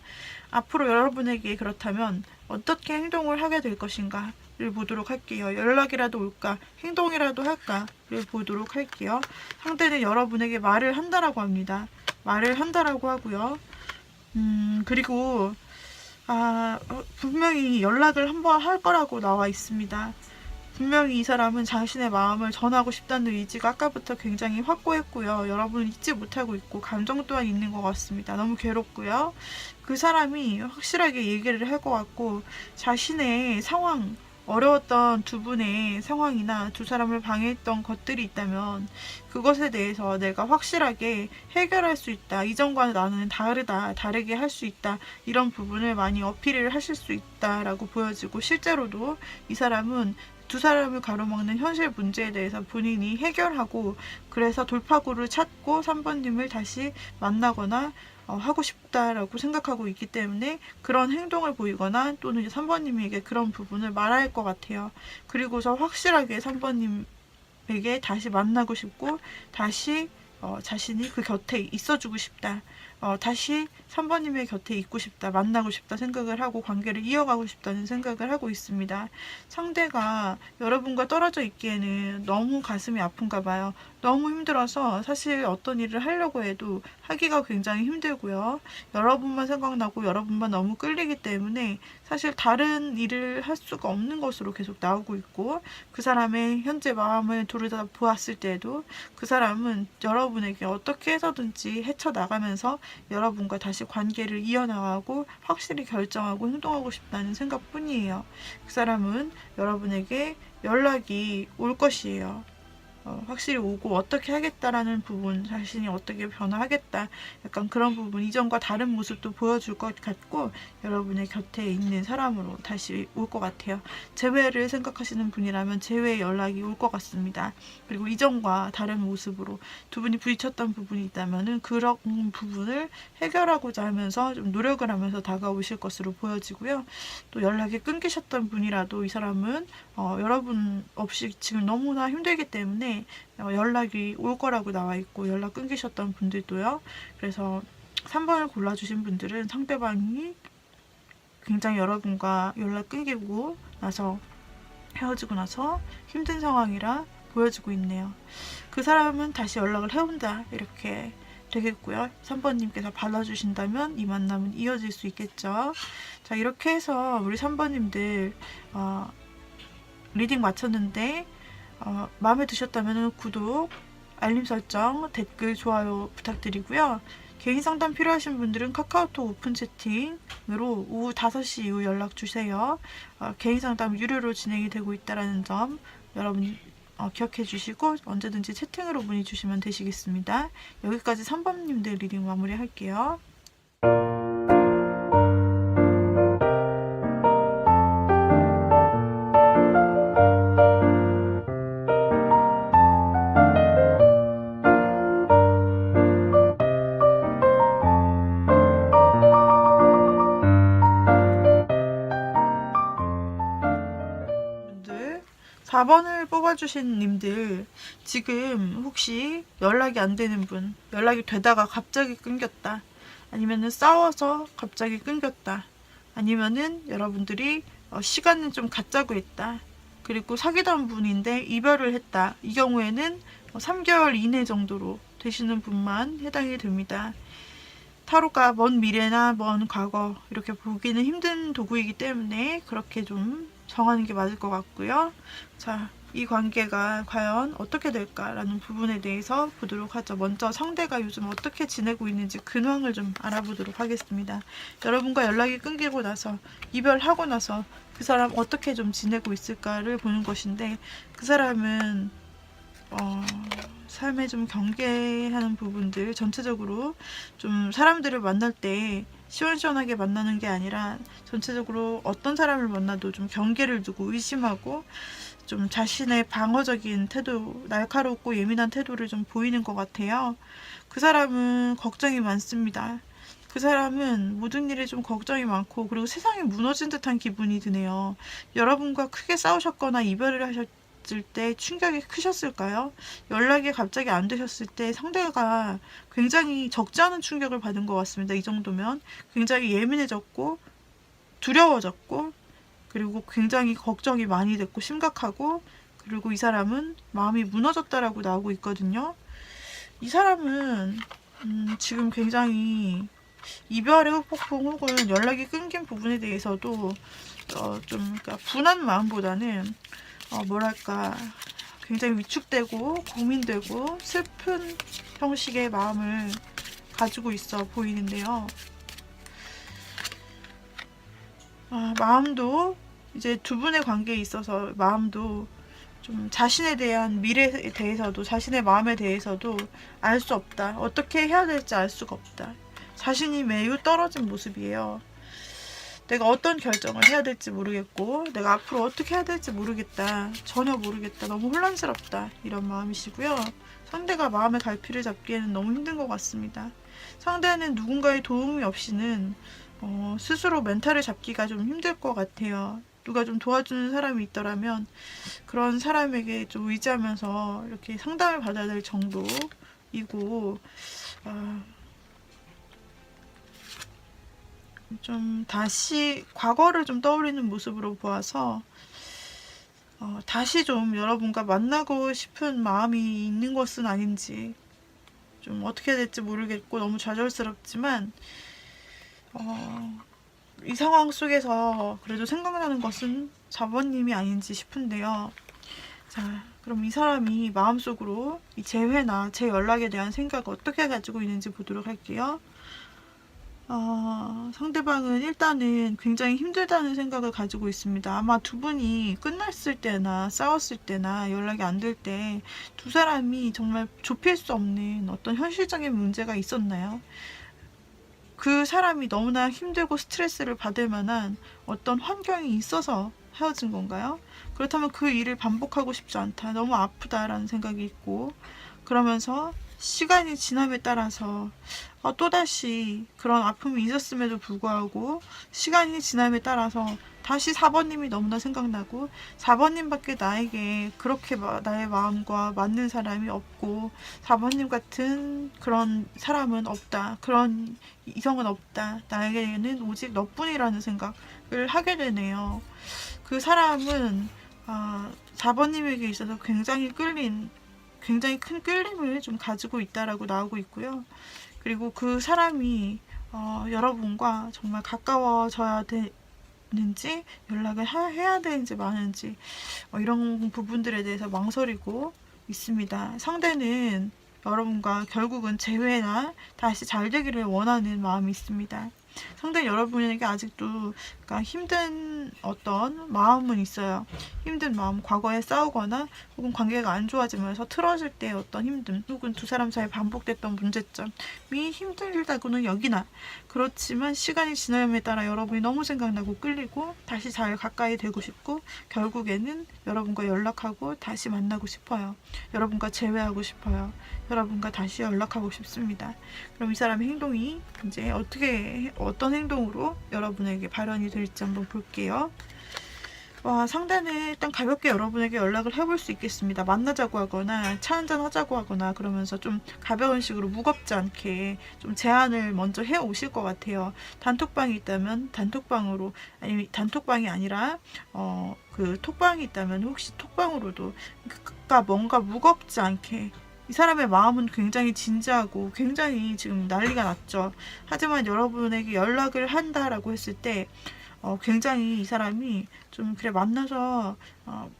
앞으로 여러분에게 그렇다면 어떻게 행동을 하게 될 것인가를 보도록 할게요. 연락이라도 올까, 행동이라도 할까를 보도록 할게요. 상대는 여러분에게 말을 한다라고 합니다. 말을 한다라고 하고요. 그리고 분명히 연락을 한번 할 거라고 나와 있습니다. 분명히 이 사람은 자신의 마음을 전하고 싶다는 의지가 아까부터 굉장히 확고했고요. 여러분은 잊지 못하고 있고 감정 또한 있는 것 같습니다. 너무 괴롭고요. 그 사람이 확실하게 얘기를 할 것 같고 자신의 상황, 어려웠던 두 분의 상황이나 두 사람을 방해했던 것들이 있다면 그것에 대해서 내가 확실하게 해결할 수 있다. 이전과 나는 다르게 할 수 있다. 이런 부분을 많이 어필을 하실 수 있다라고 보여지고 실제로도 이 사람은 두 사람을 가로막는 현실 문제에 대해서 본인이 해결하고 그래서 돌파구를 찾고 3번님을 다시 만나거나 하고 싶다라고 생각하고 있기 때문에 그런 행동을 보이거나 또는 3번님에게 그런 부분을 말할 것 같아요. 그리고서 확실하게 3번님에게 다시 만나고 싶고 다시 자신이 그 곁에 있어주고 싶다. 다시 3번님의 곁에 있고 싶다, 만나고 싶다 생각을 하고 관계를 이어가고 싶다는 생각을 하고 있습니다. 상대가 여러분과 떨어져 있기에는 너무 가슴이 아픈가 봐요. 너무 힘들어서 사실 어떤 일을 하려고 해도 하기가 굉장히 힘들고요. 여러분만 생각나고 여러분만 너무 끌리기 때문에 사실 다른 일을 할 수가 없는 것으로 계속 나오고 있고 그 사람의 현재 마음을 들여다 보았을 때에도 그 사람은 여러분에게 어떻게 해서든지 헤쳐나가면서 여러분과 다시 관계를 이어나가고 확실히 결정하고 행동하고 싶다는 생각뿐이에요. 그 사람은 여러분에게 연락이 올 것이에요. 확실히 오고 어떻게 하겠다라는 부분, 자신이 어떻게 변화하겠다 약간 그런 부분, 이전과 다른 모습도 보여줄 것 같고 여러분의 곁에 있는 사람으로 다시 올 것 같아요. 재회를 생각하시는 분이라면 재회 연락이 올 것 같습니다. 그리고 이전과 다른 모습으로 두 분이 부딪혔던 부분이 있다면 그런 부분을 해결하고자 하면서 좀 노력을 하면서 다가오실 것으로 보여지고요. 또 연락이 끊기셨던 분이라도 이 사람은 여러분 없이 지금 너무나 힘들기 때문에 연락이 올 거라고 나와 있고 연락 끊기셨던 분들도요. 그래서 3번을 골라주신 분들은 상대방이 굉장히 여러분과 연락 끊기고 나서 헤어지고 나서 힘든 상황이라 보여지고 있네요. 그 사람은 다시 연락을 해온다 이렇게 되겠고요. 3번님께서 받아주신다면 이 만남은 이어질 수 있겠죠. 자, 이렇게 해서 우리 3번님들 리딩 마쳤는데 마음에 드셨다면 구독, 알림 설정, 댓글, 좋아요 부탁드리고요. 개인 상담 필요하신 분들은 카카오톡 오픈 채팅으로 오후 5시 이후 연락 주세요. 개인 상담 유료로 진행이 되고 있다는 점 여러분 기억해 주시고 언제든지 채팅으로 문의 주시면 되시겠습니다. 여기까지 3번님들 리딩 마무리 할게요. 분들 4번을 뽑아주신 님들 지금 혹시 연락이 안 되는 분, 연락이 되다가 갑자기 끊겼다, 아니면은 싸워서 갑자기 끊겼다, 아니면은 여러분들이 시간을 좀 갖자고 했다, 그리고 사귀던 분인데 이별을 했다, 이 경우에는 3개월 이내 정도로 되시는 분만 해당이 됩니다. 타로가 먼 미래나 먼 과거 이렇게 보기는 힘든 도구이기 때문에 그렇게 좀 정하는 게 맞을 것 같고요. 자, 이 관계가 과연 어떻게 될까라는 부분에 대해서 보도록 하죠. 먼저 상대가 요즘 어떻게 지내고 있는지 근황을 좀 알아보도록 하겠습니다. 여러분과 연락이 끊기고 나서 이별하고 나서 그 사람 어떻게 좀 지내고 있을까를 보는 것인데 그 사람은 삶에 좀 경계하는 부분들, 전체적으로 좀 사람들을 만날 때 시원시원하게 만나는 게 아니라 전체적으로 어떤 사람을 만나도 좀 경계를 두고 의심하고 좀 자신의 방어적인 태도, 날카롭고 예민한 태도를 좀 보이는 것 같아요. 그 사람은 걱정이 많습니다. 그 사람은 모든 일에 좀 걱정이 많고 그리고 세상이 무너진 듯한 기분이 드네요. 여러분과 크게 싸우셨거나 이별을 오셨을 때 충격이 크셨을까요? 연락이 갑자기 안 되셨을 때 상대가 굉장히 적지 않은 충격을 받은 것 같습니다. 이 정도면 굉장히 예민해졌고 두려워졌고, 그리고 굉장히 걱정이 많이 됐고 심각하고, 그리고 이 사람은 마음이 무너졌다라고 나오고 있거든요. 이 사람은 지금 굉장히 이별의 후폭풍 혹은 연락이 끊긴 부분에 대해서도 좀 그러니까 분한 마음보다는 뭐랄까 굉장히 위축되고 고민되고 슬픈 형식의 마음을 가지고 있어 보이는데요. 마음도 이제 두 분의 관계에 있어서 마음도 좀 자신에 대한 미래에 대해서도 자신의 마음에 대해서도 알 수 없다. 어떻게 해야 될지 알 수가 없다. 자신이 매우 떨어진 모습이에요. 내가 어떤 결정을 해야 될지 모르겠고 내가 앞으로 어떻게 해야 될지 모르겠다. 전혀 모르겠다. 너무 혼란스럽다. 이런 마음이시고요. 상대가 마음의 갈피를 잡기에는 너무 힘든 것 같습니다. 상대는 누군가의 도움이 없이는 스스로 멘탈을 잡기가 좀 힘들 것 같아요. 누가 좀 도와주는 사람이 있더라면 그런 사람에게 좀 의지하면서 이렇게 상담을 받아야 될 정도이고, 좀 다시 과거를 좀 떠올리는 모습으로 보아서 다시 좀 여러분과 만나고 싶은 마음이 있는 것은 아닌지, 좀 어떻게 해야 될지 모르겠고 너무 좌절스럽지만 이 상황 속에서 그래도 생각나는 것은 4번님이 아닌지 싶은데요. 자, 그럼 이 사람이 마음속으로 이 재회나 재연락에 대한 생각을 어떻게 가지고 있는지 보도록 할게요. 상대방은 일단은 굉장히 힘들다는 생각을 가지고 있습니다. 아마 두 분이 끝났을 때나 싸웠을 때나 연락이 안 될 때 두 사람이 정말 좁힐 수 없는 어떤 현실적인 문제가 있었나요? 그 사람이 너무나 힘들고 스트레스를 받을 만한 어떤 환경이 있어서 헤어진 건가요? 그렇다면 그 일을 반복하고 싶지 않다. 너무 아프다라는 생각이 있고, 그러면서 시간이 지남에 따라서 또다시 그런 아픔이 있었음에도 불구하고 시간이 지남에 따라서 다시 4번님이 너무나 생각나고 4번님밖에 나에게 그렇게 나의 마음과 맞는 사람이 없고 4번님 같은 그런 사람은 없다. 그런 이성은 없다. 나에게는 오직 너뿐이라는 생각을 하게 되네요. 그 사람은 4번님에게 있어서 굉장히 큰 끌림을 좀 가지고 있다라고 나오고 있고요. 그리고 그 사람이 여러분과 정말 가까워져야 되는지 연락을 해야 되는지 마는지 이런 부분들에 대해서 망설이고 있습니다. 상대는 여러분과 결국은 재회나 다시 잘 되기를 원하는 마음이 있습니다. 상대 여러분에게 아직도 그러니까 힘든 어떤 마음은 있어요. 힘든 마음, 과거에 싸우거나 혹은 관계가 안 좋아지면서 틀어질 때 어떤 힘듦, 혹은 두 사람 사이에 반복됐던 문제점이 힘들다고는 여기나, 그렇지만 시간이 지남에 따라 여러분이 너무 생각나고 끌리고 다시 잘 가까이 되고 싶고 결국에는 여러분과 연락하고 다시 만나고 싶어요. 여러분과 재회하고 싶어요. 여러분과 다시 연락하고 싶습니다. 그럼 이 사람의 행동이 이제 어떤 행동으로 여러분에게 발현이 될지 한번 볼게요. 상대는 일단 가볍게 여러분에게 연락을 해볼 수 있겠습니다. 만나자고 하거나 차 한잔 하자고 하거나 그러면서 좀 가벼운 식으로 무겁지 않게 좀 제안을 먼저 해 오실 것 같아요. 단톡방이 있다면 단톡방으로, 아니면 단톡방이 아니라 그 톡방이 있다면 혹시 톡방으로도, 그러니까 뭔가 무겁지 않게. 이 사람의 마음은 굉장히 진지하고 굉장히 지금 난리가 났죠. 하지만 여러분에게 연락을 한다라고 했을 때 굉장히 이 사람이 좀 그래 만나서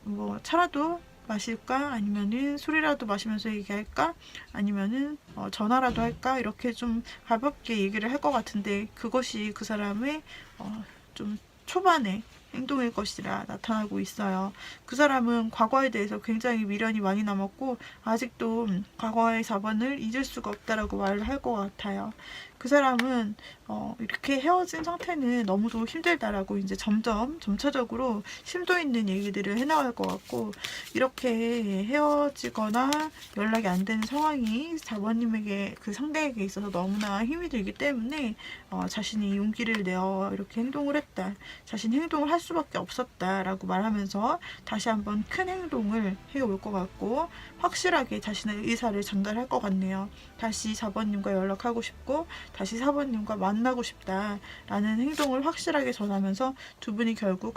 뭐 차라도 마실까, 아니면은 술이라도 마시면서 얘기할까, 아니면은 전화라도 할까, 이렇게 좀 가볍게 얘기를 할 것 같은데 그것이 그 사람의 좀 초반에 행동일 것이라 나타나고 있어요. 그 사람은 과거에 대해서 굉장히 미련이 많이 남았고 아직도 과거의 4번을 잊을 수가 없다라고 말을 할 것 같아요. 그 사람은 이렇게 헤어진 상태는 너무도 힘들다라고 이제 점차적으로 심도 있는 얘기들을 해나갈 것 같고, 이렇게 헤어지거나 연락이 안 되는 상황이 4번님에게, 그 상대에게 있어서 너무나 힘이 들기 때문에 자신이 용기를 내어 이렇게 행동을 했다, 자신 행동을 할 수밖에 없었다 라고 말하면서 다시 한번 큰 행동을 해올 것 같고, 확실하게 자신의 의사를 전달할 것 같네요. 다시 4번님과 연락하고 싶고 다시 4번님과 만나고 싶다 라는 행동을 확실하게 전하면서 두 분이 결국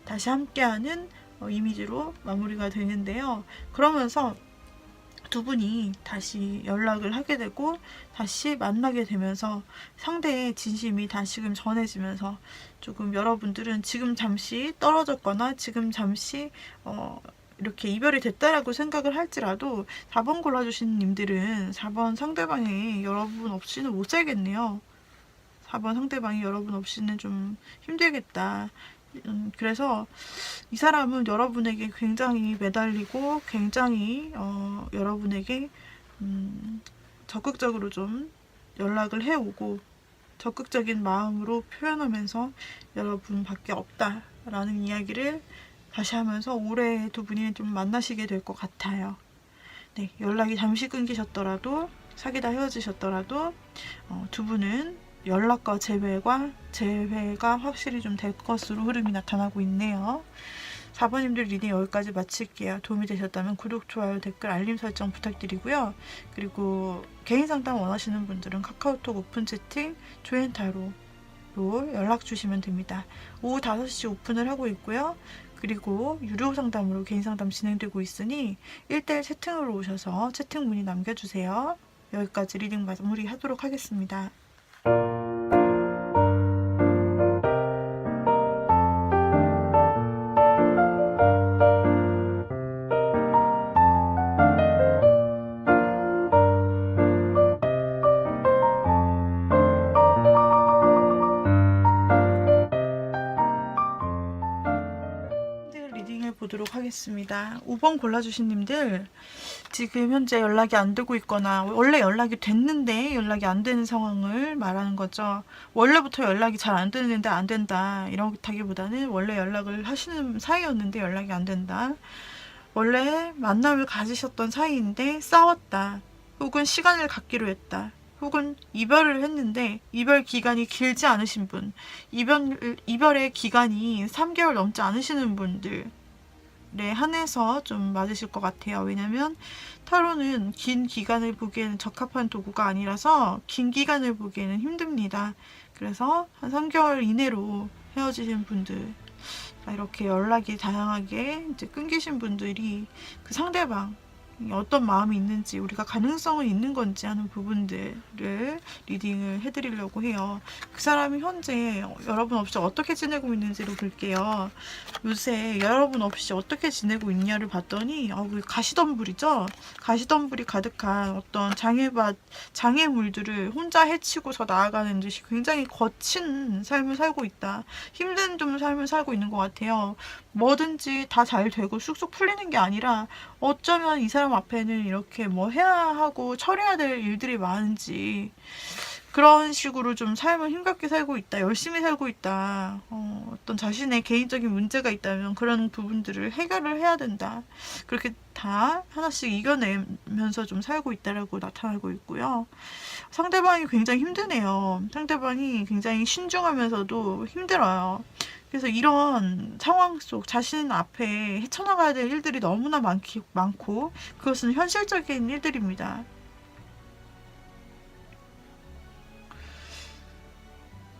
다시 함께하는 이미지로 마무리가 되는데요. 그러면서 두 분이 다시 연락을 하게 되고 다시 만나게 되면서 상대의 진심이 다시금 전해지면서, 조금 여러분들은 지금 잠시 떨어졌거나 지금 잠시 이렇게 이별이 됐다라고 생각을 할지라도 4번 골라주신 님들은 4번 상대방이 여러분 없이는 못 살겠네요. 4번 상대방이 여러분 없이는 좀 힘들겠다. 그래서 이 사람은 여러분에게 굉장히 매달리고 굉장히 여러분에게 적극적으로 좀 연락을 해오고 적극적인 마음으로 표현하면서 여러분밖에 없다라는 이야기를 다시 하면서 올해 두 분이 좀 만나시게 될 것 같아요. 네, 연락이 잠시 끊기셨더라도, 사귀다 헤어지셨더라도 두 분은 연락과 재회가 확실히 좀 될 것으로 흐름이 나타나고 있네요. 4번님들 리딩 여기까지 마칠게요. 도움이 되셨다면 구독, 좋아요, 댓글, 알림 설정 부탁드리고요. 그리고 개인 상담 원하시는 분들은 카카오톡 오픈 채팅, 조앤타로로 연락 주시면 됩니다. 오후 5시 오픈을 하고 있고요. 그리고 유료 상담으로 개인 상담 진행되고 있으니 1대1 채팅으로 오셔서 채팅 문의 남겨주세요. 여기까지 리딩 마무리 하도록 하겠습니다. 리딩을 보도록 하겠습니다. 5번 골라주신 님들, 지금 현재 연락이 안 되고 있거나 원래 연락이 됐는데 연락이 안 되는 상황을 말하는 거죠. 원래부터 연락이 잘 안 되는데 안 된다 이렇다기보다는 원래 연락을 하시는 사이였는데 연락이 안 된다. 원래 만남을 가지셨던 사이인데 싸웠다. 혹은 시간을 갖기로 했다. 혹은 이별을 했는데 이별 기간이 길지 않으신 분, 이별의 기간이 3개월 넘지 않으시는 분들에 한해서 좀 맞으실 것 같아요. 왜냐면 타로는 긴 기간을 보기에는 적합한 도구가 아니라서 긴 기간을 보기에는 힘듭니다. 그래서 한 3개월 이내로 헤어지신 분들, 이렇게 연락이 다양하게 이제 끊기신 분들이 그 상대방 어떤 마음이 있는지, 우리가 가능성은 있는 건지 하는 부분들을 리딩을 해드리려고 해요. 그 사람이 현재 여러분 없이 어떻게 지내고 있는지를 볼게요. 요새 여러분 없이 어떻게 지내고 있냐를 봤더니 가시덤불이죠. 가시덤불이 가득한 어떤 장애물들을 혼자 헤치고서 나아가는 듯이 굉장히 거친 삶을 살고 있다. 힘든 좀 삶을 살고 있는 것 같아요. 뭐든지 다 잘 되고 쑥쑥 풀리는 게 아니라 어쩌면 이 사람 앞에는 이렇게 뭐 해야 하고 처리해야 될 일들이 많은지 그런 식으로 좀 삶을 힘겹게 살고 있다, 열심히 살고 있다, 어떤 자신의 개인적인 문제가 있다면 그런 부분들을 해결을 해야 된다, 그렇게 다 하나씩 이겨내면서 좀 살고 있다라고 나타나고 있고요. 상대방이 굉장히 힘드네요. 상대방이 굉장히 신중하면서도 힘들어요. 그래서 이런 상황 속 자신 앞에 헤쳐나가야 될 일들이 너무나 많고 그것은 현실적인 일들입니다.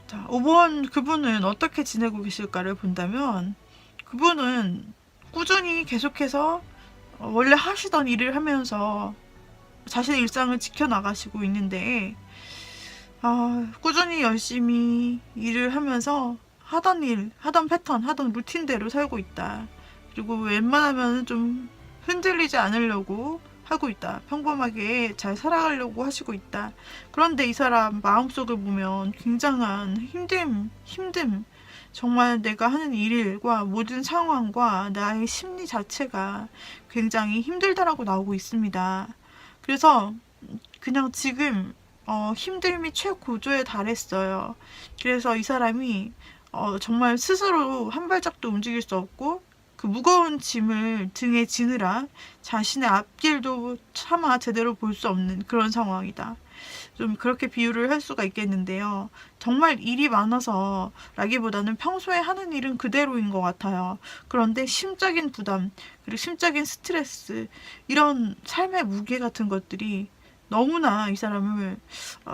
자, 5번 그분은 어떻게 지내고 계실까를 본다면, 그분은 꾸준히 계속해서 원래 하시던 일을 하면서 자신의 일상을 지켜나가시고 있는데, 꾸준히 열심히 일을 하면서 하던 패턴, 하던 루틴대로 살고 있다. 그리고 웬만하면 좀 흔들리지 않으려고 하고 있다. 평범하게 잘 살아가려고 하시고 있다. 그런데 이 사람 마음속을 보면 굉장한 힘듦. 정말 내가 하는 일과 모든 상황과 나의 심리 자체가 굉장히 힘들다라고 나오고 있습니다. 그래서 그냥 지금 힘듦이 최고조에 달했어요. 그래서 이 사람이 정말 스스로 한 발짝도 움직일 수 없고 그 무거운 짐을 등에 지느라 자신의 앞길도 차마 제대로 볼 수 없는 그런 상황이다. 좀 그렇게 비유를 할 수가 있겠는데요. 정말 일이 많아서 라기보다는 평소에 하는 일은 그대로인 것 같아요. 그런데 심적인 부담, 그리고 심적인 스트레스, 이런 삶의 무게 같은 것들이 너무나 이 사람을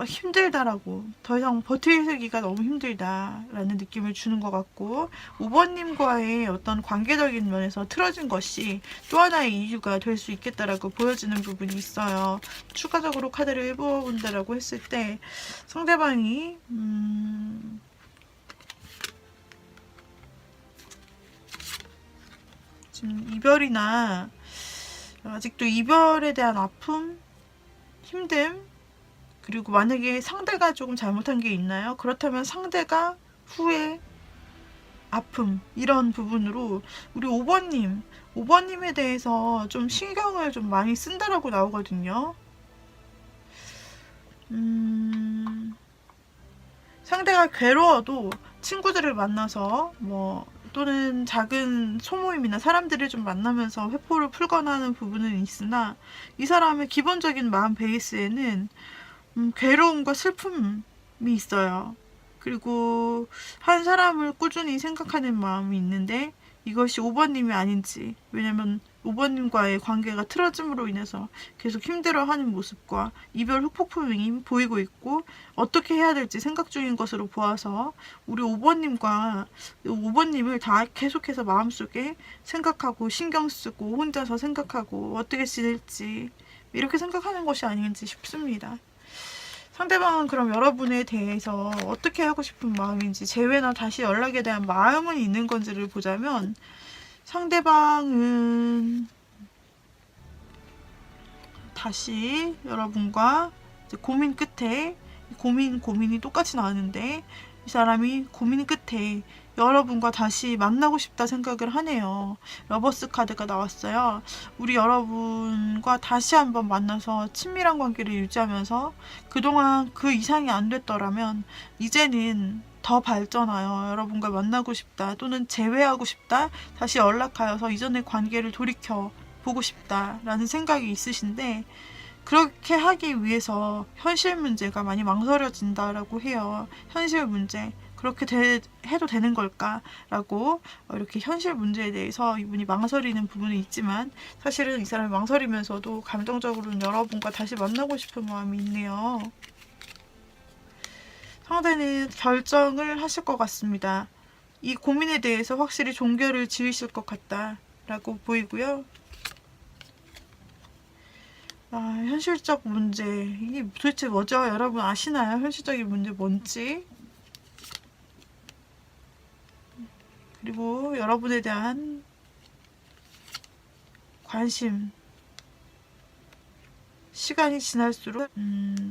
힘들다라고, 더 이상 버티기가 너무 힘들다라는 느낌을 주는 것 같고, 5번님과의 어떤 관계적인 면에서 틀어진 것이 또 하나의 이유가 될 수 있겠다라고 보여지는 부분이 있어요. 추가적으로 카드를 뽑아본다라고 했을 때 상대방이 지금 이별이나 아직도 이별에 대한 아픔, 힘듦, 그리고 만약에 상대가 조금 잘못한 게 있나요? 그렇다면 상대가 후회, 아픔, 이런 부분으로 우리 5번님에 대해서 좀 신경을 좀 많이 쓴다라고 나오거든요. 상대가 괴로워도 친구들을 만나서 또는 작은 소모임이나 사람들을 좀 만나면서 회포를 풀거나 하는 부분은 있으나 이 사람의 기본적인 마음 베이스에는 괴로움과 슬픔이 있어요. 그리고 한 사람을 꾸준히 생각하는 마음이 있는데 이것이 5번님이 아닌지, 왜냐면 5번님과의 관계가 틀어짐으로 인해서 계속 힘들어하는 모습과 이별 후폭풍이 보이고 있고 어떻게 해야 될지 생각 중인 것으로 보아서 우리 5번님을 다 계속해서 마음속에 생각하고 신경 쓰고 혼자서 생각하고 어떻게 지낼지 이렇게 생각하는 것이 아닌지 싶습니다. 상대방은 그럼 여러분에 대해서 어떻게 하고 싶은 마음인지, 재회나 다시 연락에 대한 마음은 있는 건지를 보자면 상대방은 다시 여러분과 고민 끝에 고민이 똑같이 나왔는데 이 사람이 고민 끝에 여러분과 다시 만나고 싶다 생각을 하네요. 러버스 카드가 나왔어요. 우리 여러분과 다시 한번 만나서 친밀한 관계를 유지하면서 그동안 그 이상이 안 됐더라면 이제는 더 발전하여 여러분과 만나고 싶다 또는 재회하고 싶다, 다시 연락하여서 이전의 관계를 돌이켜 보고 싶다라는 생각이 있으신데 그렇게 하기 위해서 현실 문제가 많이 망설여진다라고 해요. 현실 문제. 그렇게 해도 되는 걸까? 라고 이렇게 현실 문제에 대해서 이분이 망설이는 부분이 있지만 사실은 이 사람이 망설이면서도 감정적으로는 여러분과 다시 만나고 싶은 마음이 있네요. 상대는 결정을 하실 것 같습니다. 이 고민에 대해서 확실히 종결을 지으실 것 같다라고 보이고요. 현실적 문제. 이게 도대체 뭐죠? 여러분 아시나요? 현실적인 문제 뭔지? 그리고 여러분에 대한 관심. 시간이 지날수록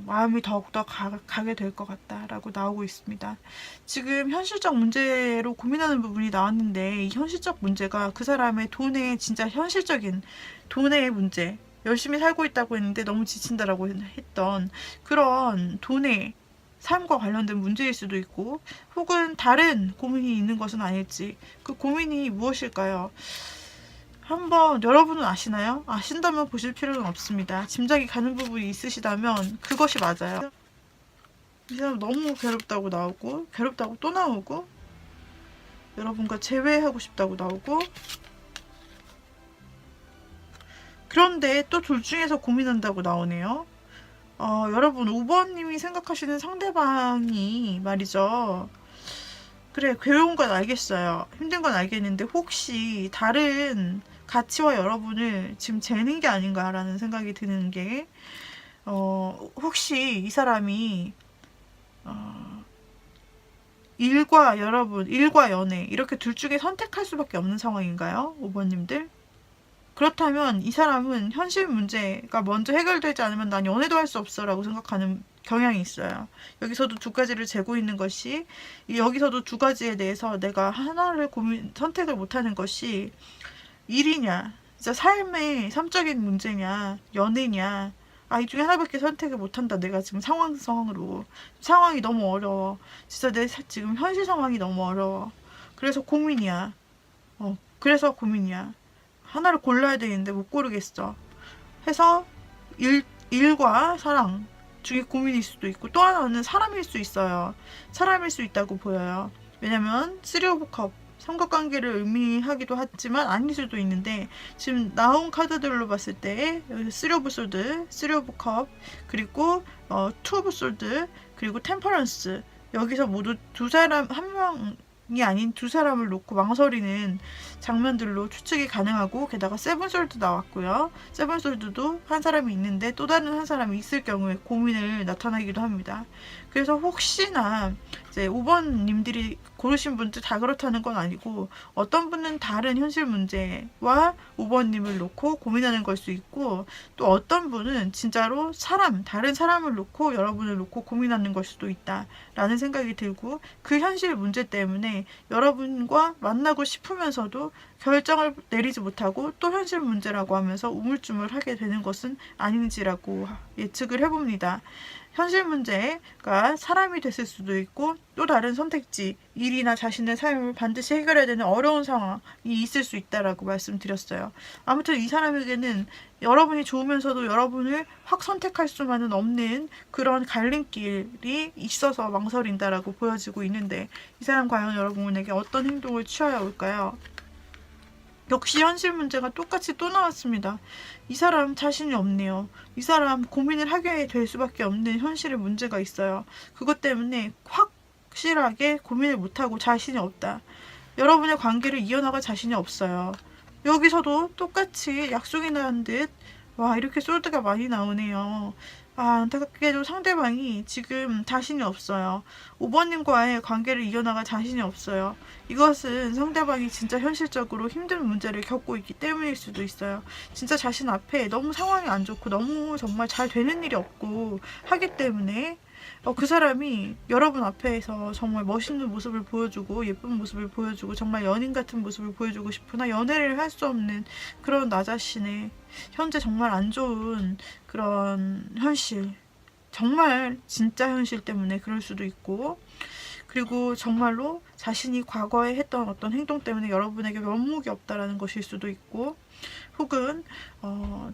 마음이 더욱더 가게 될 것 같다라고 나오고 있습니다. 지금 현실적 문제로 고민하는 부분이 나왔는데 이 현실적 문제가 그 사람의 돈의 진짜 현실적인 돈의 문제, 열심히 살고 있다고 했는데 너무 지친다라고 했던 그런 돈의 삶과 관련된 문제일 수도 있고 혹은 다른 고민이 있는 것은 아닐지, 그 고민이 무엇일까요? 한번 여러분은 아시나요? 아신다면 보실 필요는 없습니다. 짐작이 가는 부분이 있으시다면 그것이 맞아요. 이 사람 너무 괴롭다고 나오고 괴롭다고 또 나오고 여러분과 재회하고 싶다고 나오고 그런데 또 둘 중에서 고민한다고 나오네요. 여러분 5번님이 생각하시는 상대방이 말이죠. 그래, 괴로운 건 알겠어요. 힘든 건 알겠는데 혹시 다른 가치와 여러분을 지금 재는 게 아닌가라는 생각이 드는 게 혹시 이 사람이 일과 여러분, 일과 연애 이렇게 둘 중에 선택할 수밖에 없는 상황인가요? 5번님들? 그렇다면 이 사람은 현실 문제가 먼저 해결되지 않으면 난 연애도 할 수 없어 라고 생각하는 경향이 있어요. 여기서도 두 가지를 재고 있는 것이, 여기서도 두 가지에 대해서 내가 하나를 선택을 못하는 것이 일이냐, 진짜 삶의 삶적인 문제냐, 연애냐, 이 중에 하나밖에 선택을 못한다. 내가 지금 상황상으로 상황이 너무 어려워. 진짜 지금 현실 상황이 너무 어려워. 그래서 고민이야. 그래서 고민이야. 하나를 골라야 되는데 못 고르겠어. 해서 일과 사랑 중에 고민일 수도 있고, 또 하나는 사람일 수 있어요. 사람일 수 있다고 보여요. 왜냐면 3 오브 컵 삼각관계를 의미하기도 하지만 아닐 수도 있는데, 지금 나온 카드들로 봤을 때 3 오브 소드, 3 오브 컵, 그리고 2 오브 소드, 그리고 템퍼런스, 여기서 모두 두 사람, 한 명이 아닌 두 사람을 놓고 망설이는 장면들로 추측이 가능하고, 게다가 세븐솔드 나왔고요. 세븐솔드도 한 사람이 있는데 또 다른 한 사람이 있을 경우에 고민을 나타나기도 합니다. 그래서 혹시나 이제 5번 님들이 고르신 분들 다 그렇다는 건 아니고, 어떤 분은 다른 현실 문제와 5번 님을 놓고 고민하는 걸 수 있고, 또 어떤 분은 진짜로 다른 사람을 놓고 여러분을 놓고 고민하는 걸 수도 있다 라는 생각이 들고, 그 현실 문제 때문에 여러분과 만나고 싶으면서도 결정을 내리지 못하고 또 현실 문제라고 하면서 우물쭈물하게 되는 것은 아닌지라고 예측을 해봅니다. 현실 문제가 사람이 됐을 수도 있고, 또 다른 선택지, 일이나 자신의 삶을 반드시 해결해야 되는 어려운 상황이 있을 수 있다라고 말씀드렸어요. 아무튼 이 사람에게는 여러분이 좋으면서도 여러분을 확 선택할 수만은 없는 그런 갈림길이 있어서 망설인다라고 보여지고 있는데, 이 사람 과연 여러분에게 어떤 행동을 취하여 올까요? 역시 현실 문제가 똑같이 또 나왔습니다. 이 사람 자신이 없네요. 이 사람 고민을 하게 될 수밖에 없는 현실의 문제가 있어요. 그것 때문에 확실하게 고민을 못하고 자신이 없다. 여러분의 관계를 이어나갈 자신이 없어요. 여기서도 똑같이 약속이 난 듯, 이렇게 솔드가 많이 나오네요. 안타깝게도 상대방이 지금 자신이 없어요. 5번님과의 관계를 이어나갈 자신이 없어요. 이것은 상대방이 진짜 현실적으로 힘든 문제를 겪고 있기 때문일 수도 있어요. 진짜 자신 앞에 너무 상황이 안 좋고 너무 정말 잘 되는 일이 없고 하기 때문에 그 사람이 여러분 앞에서 정말 멋있는 모습을 보여주고 예쁜 모습을 보여주고 정말 연인 같은 모습을 보여주고 싶으나 연애를 할 수 없는 그런 나 자신의 현재 정말 안 좋은 그런 현실, 정말 진짜 현실 때문에 그럴 수도 있고, 그리고 정말로 자신이 과거에 했던 어떤 행동 때문에 여러분에게 면목이 없다라는 것일 수도 있고, 혹은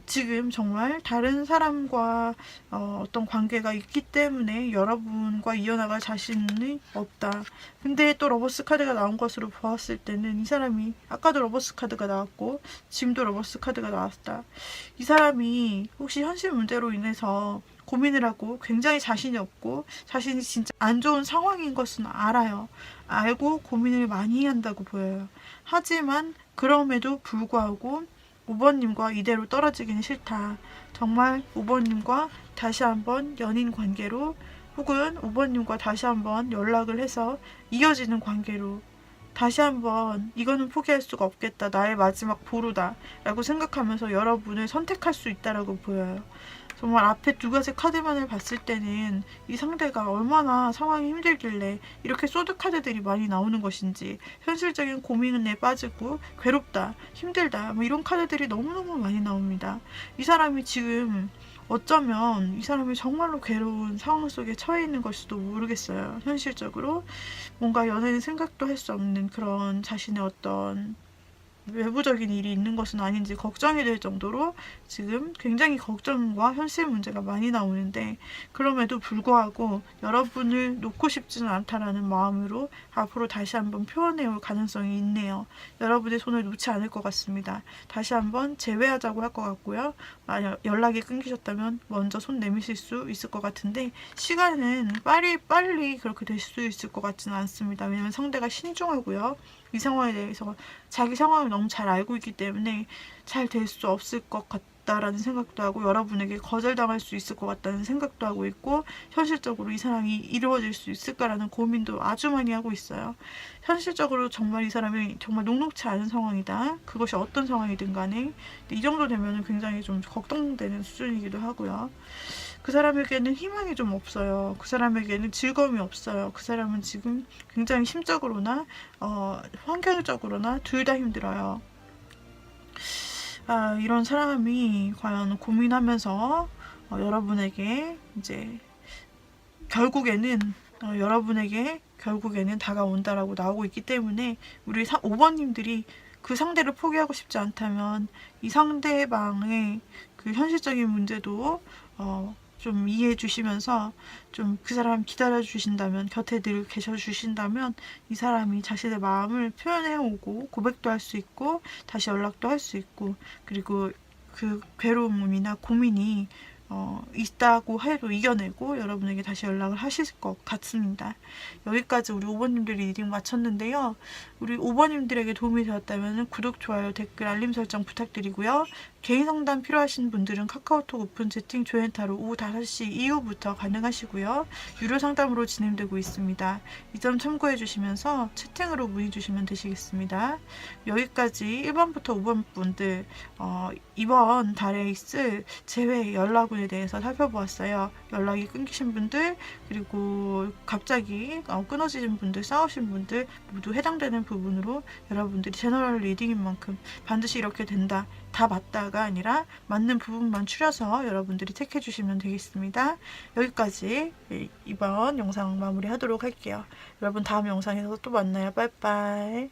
지금 정말 다른 사람과 어떤 관계가 있기 때문에 여러분과 이어나갈 자신이 없다. 근데 또 러버스 카드가 나온 것으로 보았을 때는 이 사람이, 아까도 러버스 카드가 나왔고 지금도 러버스 카드가 나왔다. 이 사람이 혹시 현실 문제로 인해서 고민을 하고 굉장히 자신이 없고 자신이 진짜 안 좋은 상황인 것은 알아요. 알고 고민을 많이 한다고 보여요. 하지만 그럼에도 불구하고 5번님과 이대로 떨어지기는 싫다. 정말 5번님과 다시 한번 연인 관계로, 혹은 5번님과 다시 한번 연락을 해서 이어지는 관계로, 다시 한번 이거는 포기할 수가 없겠다. 나의 마지막 보루다 라고 생각하면서 여러분을 선택할 수 있다라고 보여요. 정말 앞에 두 가지 카드만을 봤을 때는 이 상대가 얼마나 상황이 힘들길래 이렇게 소드 카드들이 많이 나오는 것인지, 현실적인 고민에 빠지고 괴롭다, 힘들다, 이런 카드들이 너무너무 많이 나옵니다. 이 사람이 지금 어쩌면 이 사람이 정말로 괴로운 상황 속에 처해 있는 걸지도 모르겠어요. 현실적으로 뭔가 연애는 생각도 할 수 없는 그런 자신의 어떤 외부적인 일이 있는 것은 아닌지 걱정이 될 정도로 지금 굉장히 걱정과 현실 문제가 많이 나오는데, 그럼에도 불구하고 여러분을 놓고 싶지는 않다라는 마음으로 앞으로 다시 한번 표현해 올 가능성이 있네요. 여러분의 손을 놓지 않을 것 같습니다. 다시 한번 재회하자고 할 것 같고요. 만약 연락이 끊기셨다면 먼저 손 내미실 수 있을 것 같은데, 시간은 빨리 그렇게 될 수 있을 것 같지는 않습니다. 왜냐면 상대가 신중하고요. 이 상황에 대해서 자기 상황을 너무 잘 알고 있기 때문에 잘 될 수 없을 것 같다라는 생각도 하고, 여러분에게 거절당할 수 있을 것 같다는 생각도 하고 있고, 현실적으로 이 사랑이 이루어질 수 있을까라는 고민도 아주 많이 하고 있어요. 현실적으로 정말 이 사람이 정말 녹록치 않은 상황이다. 그것이 어떤 상황이든 간에 이 정도 되면 굉장히 좀 걱정되는 수준이기도 하고요. 그 사람에게는 희망이 좀 없어요. 그 사람에게는 즐거움이 없어요. 그 사람은 지금 굉장히 심적으로나 환경적으로나 둘 다 힘들어요. 이런 사람이 과연 고민하면서 여러분에게 이제 결국에는 여러분에게 결국에는 다가온다라고 나오고 있기 때문에 우리 5번님들이 그 상대를 포기하고 싶지 않다면 이 상대방의 그 현실적인 문제도 좀 이해해 주시면서 좀 그 사람 기다려 주신다면, 곁에 늘 계셔 주신다면 이 사람이 자신의 마음을 표현해 오고 고백도 할 수 있고 다시 연락도 할 수 있고, 그리고 그 괴로움이나 고민이 있다고 해도 이겨내고 여러분에게 다시 연락을 하실 것 같습니다. 여기까지 우리 5번님들 리딩 마쳤는데요. 우리 5번님들에게 도움이 되었다면 구독, 좋아요, 댓글, 알림 설정 부탁드리고요. 개인 상담 필요하신 분들은 카카오톡 오픈 채팅 조엔타로 오후 5시 이후부터 가능하시고요. 유료 상담으로 진행되고 있습니다. 이 점 참고해 주시면서 채팅으로 문의 주시면 되시겠습니다. 여기까지 1번부터 5번 분들 이번 달에 있을 재회 연락운에 대해서 살펴보았어요. 연락이 끊기신 분들, 그리고 갑자기 끊어지신 분들, 싸우신 분들 모두 해당되는 부분으로 여러분들이 제너럴 리딩인 만큼 반드시 이렇게 된다, 다 맞다가 아니라 맞는 부분만 추려서 여러분들이 택해 주시면 되겠습니다. 여기까지 이번 영상 마무리하도록 할게요. 여러분 다음 영상에서 또 만나요. 빠이빠이.